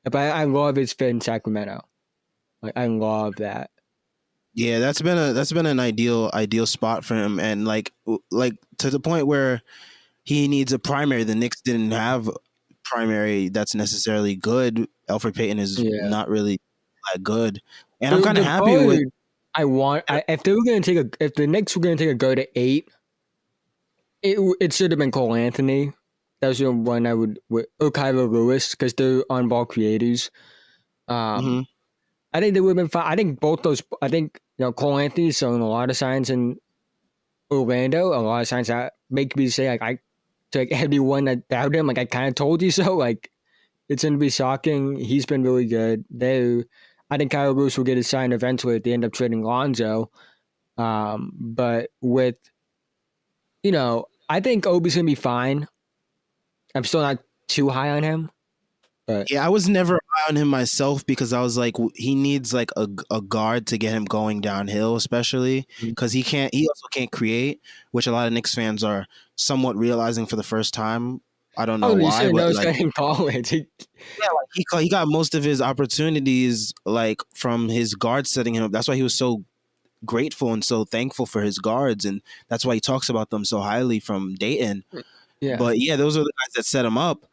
But I love his fit in Sacramento. Like, I love that. Yeah, that's been an ideal spot for him, and like to the point where he needs a primary. The Knicks didn't have primary that's necessarily good. Alfred Payton is not really that good, and I'm kind of happy with. If the Knicks were going to take a go to 8, it should have been Cole Anthony. That was the one I would, or Kyler Lewis, because they're on-ball creators. I think they would have been fine. I think both those. I think Cole Anthony's showing a lot of signs in Orlando. A lot of signs that make me say to everyone that doubted him, like, I kind of told you so. Like, it's going to be shocking. He's been really good. I think Kyler Lewis will get his sign eventually if they end up trading Lonzo. But with, I think Obi's going to be fine. I'm still not too high on him. But yeah, I was never high on him myself because I was like, he needs like a guard to get him going downhill, especially because he also can't create, which a lot of Knicks fans are somewhat realizing for the first time. I don't know why, but like, in college. He got most of his opportunities like from his guards setting him up. That's why he was so grateful and so thankful for his guards, and that's why he talks about them so highly from Dayton. Yeah, but yeah, those are the guys that set him up.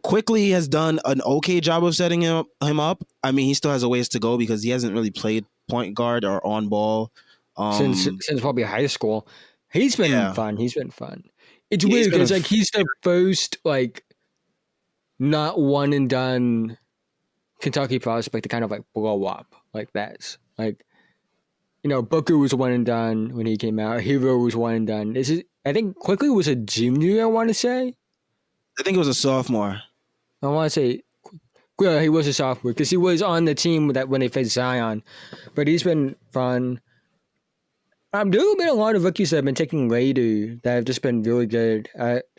Quickly has done an okay job of setting him up. I mean, he still has a ways to go because he hasn't really played point guard or on ball since probably high school. He's been fun. It's weird because like he's the first like not one and done Kentucky prospect to kind of like blow up like that. Like, Booker was one and done when he came out. Hero was one and done. I think Quickly was a junior, I want to say. I think it was a sophomore. I want to say Yeah, he was a sophomore because he was on the team that when they faced Zion, but he's been fun. There have been a lot of rookies that have been taking later that have just been really good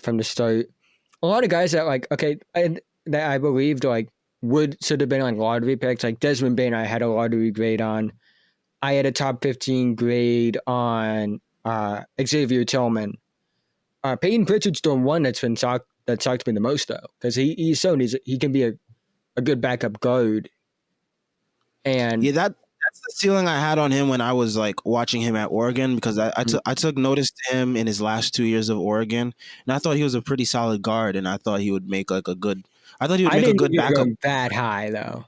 from the start. A lot of guys that that I believed should have been on lottery picks, like Desmond Bain. I had a lottery grade on. I had a top 15 grade on Xavier Tillman. Peyton Pritchard's the one that shocked me the most though, because he's shown he can be a good backup guard. And yeah, that's the ceiling I had on him when I was like watching him at Oregon, because I took notice to him in his last 2 years of Oregon, and I thought he was a pretty solid guard, and I thought he would make like a good. I thought he would make a good backup. That high though.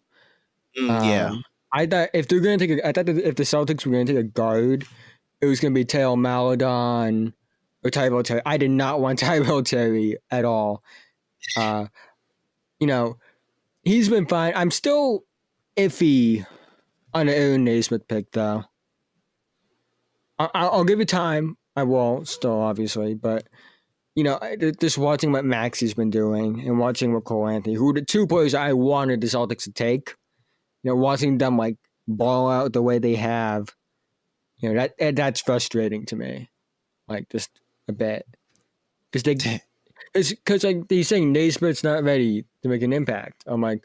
Yeah. I thought if they're gonna I thought that if the Celtics were gonna take a guard, it was gonna be Teo Maledon or Tyrell Terry. I did not want Tyrell Terry at all. He's been fine. I'm still iffy on the Aaron Naismith pick though. I'll give it time. I will still obviously, but just watching what Maxi's been doing and watching what Cole Anthony, who are the two players I wanted the Celtics to take. Watching them like ball out the way they have, that's frustrating to me, like just a bit, because like they're saying Naismith's not ready to make an impact. I'm like,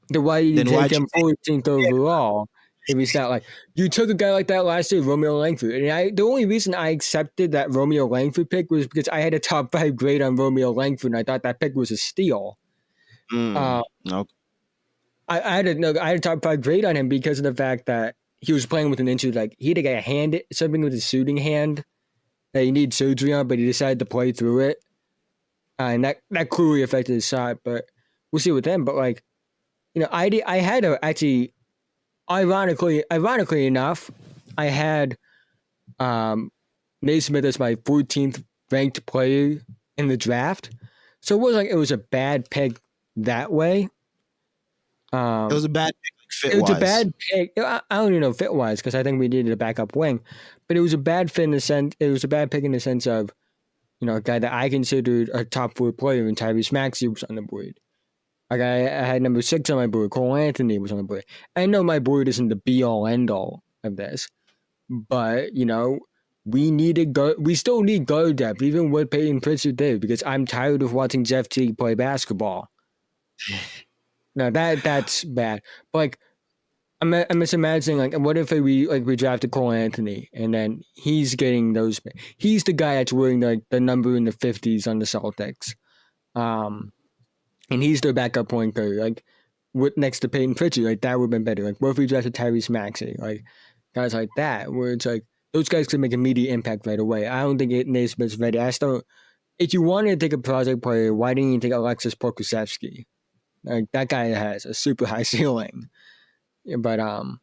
then why did you take him 14th overall? If he's not like you took a guy like that last year, Romeo Langford, and the only reason I accepted that Romeo Langford pick was because I had a top 5 grade on Romeo Langford, and I thought that pick was a steal. Okay. I had a top 5 grade on him because of the fact that he was playing with an injury. Like he had to get a hand, something with his shooting hand that he needed surgery on, but he decided to play through it, and that clearly affected his shot. But we'll see with him. But I had actually, ironically enough, I had Naismith as my 14th ranked player in the draft, so it was a bad pick that way. It was a bad pick, fit-wise. It was a bad pick. I don't even know fit-wise because I think we needed a backup wing, but it was a bad fit in the sense. It was a bad pick in the sense of, a guy that I considered a top 4 player in Tyrese Maxey was on the board. I had number 6 on my board. Cole Anthony was on the board. I know my board isn't the be-all end-all of this, but we still need guard depth, even what Peyton Pritchard did, because I'm tired of watching Jeff Teague play basketball. No, that's bad. But I'm just imagining what if we drafted Cole Anthony and then he's getting those. He's the guy that's wearing the number in the 50s on the Celtics, and he's their backup point guard. Next to Peyton Pritchard, that would have been better. What if we drafted Tyrese Maxey, guys like that, where it's those guys can make immediate impact right away. I don't think Naismith's ready. If you wanted to take a project player, why didn't you take Alexis Pokusevski? That guy has a super high ceiling, but I'll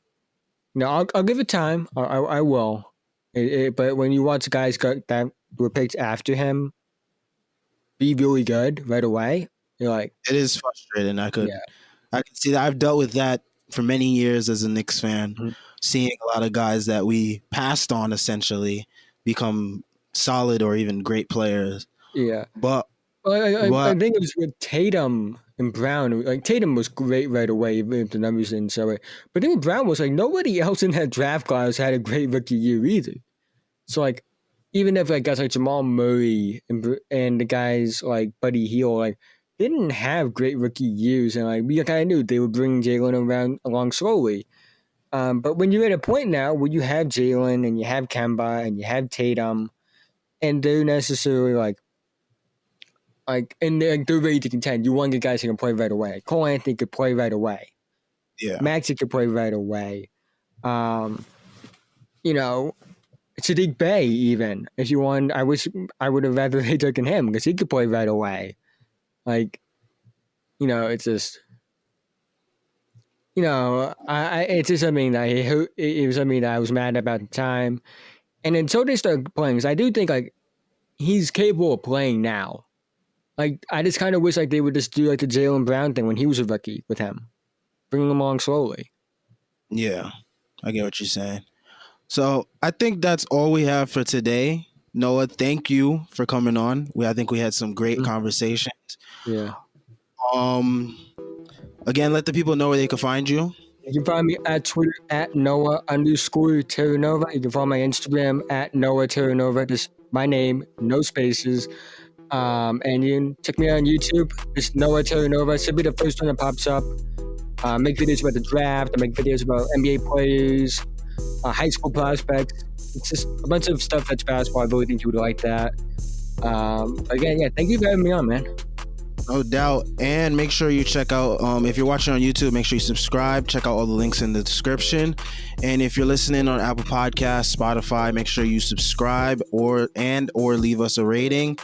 give it time. I will. But when you watch guys that were picked after him be really good right away, you're like, it is frustrating. I can see that. I've dealt with that for many years as a Knicks fan, seeing a lot of guys that we passed on essentially become solid or even great players. Yeah, but I think it was with Tatum and Brown. Tatum was great right away, even if the numbers didn't show it. But then Brown was nobody else in that draft class had a great rookie year either. So even if guys like Jamal Murray and the guys like Buddy Hield didn't have great rookie years, and we kind of knew they would bring Jaylen along slowly. But when you're at a point now where you have Jaylen and you have Kemba and you have Tatum, and they're necessarily and they're ready to contend. You want the guys who can play right away. Cole Anthony could play right away. Yeah. Maxey could play right away. Sadiq Bey even. If you want, I would have rather they taken him because he could play right away. It's just, it's just something that it was something that I was mad about at the time. And until they start playing, because I do think he's capable of playing now. I just kind of wish they would just do the Jaylen Brown thing when he was a rookie with him. Bring him along slowly. Yeah, I get what you're saying. So I think that's all we have for today. Noah, thank you for coming on. I think we had some great conversations. Yeah. Again, let the people know where they can find you. You can find me at Twitter at Noah_Terranova. You can follow my Instagram at Noah Terranova. Just my name, no spaces. And you can check me out on YouTube. It's Noah Terranova. Should be the first one that pops up. Make videos about the draft. I make videos about NBA players, high school prospects. It's just a bunch of stuff that's basketball. I really think you would like that. Again, yeah, thank you for having me on, man. No doubt. And make sure you check out, if you're watching on YouTube, make sure you subscribe. Check out all the links in the description. And if you're listening on Apple Podcasts, Spotify, make sure you subscribe or leave us a rating.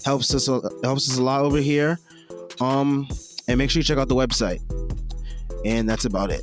Helps us a lot over here. And make sure you check out the website. And that's about it.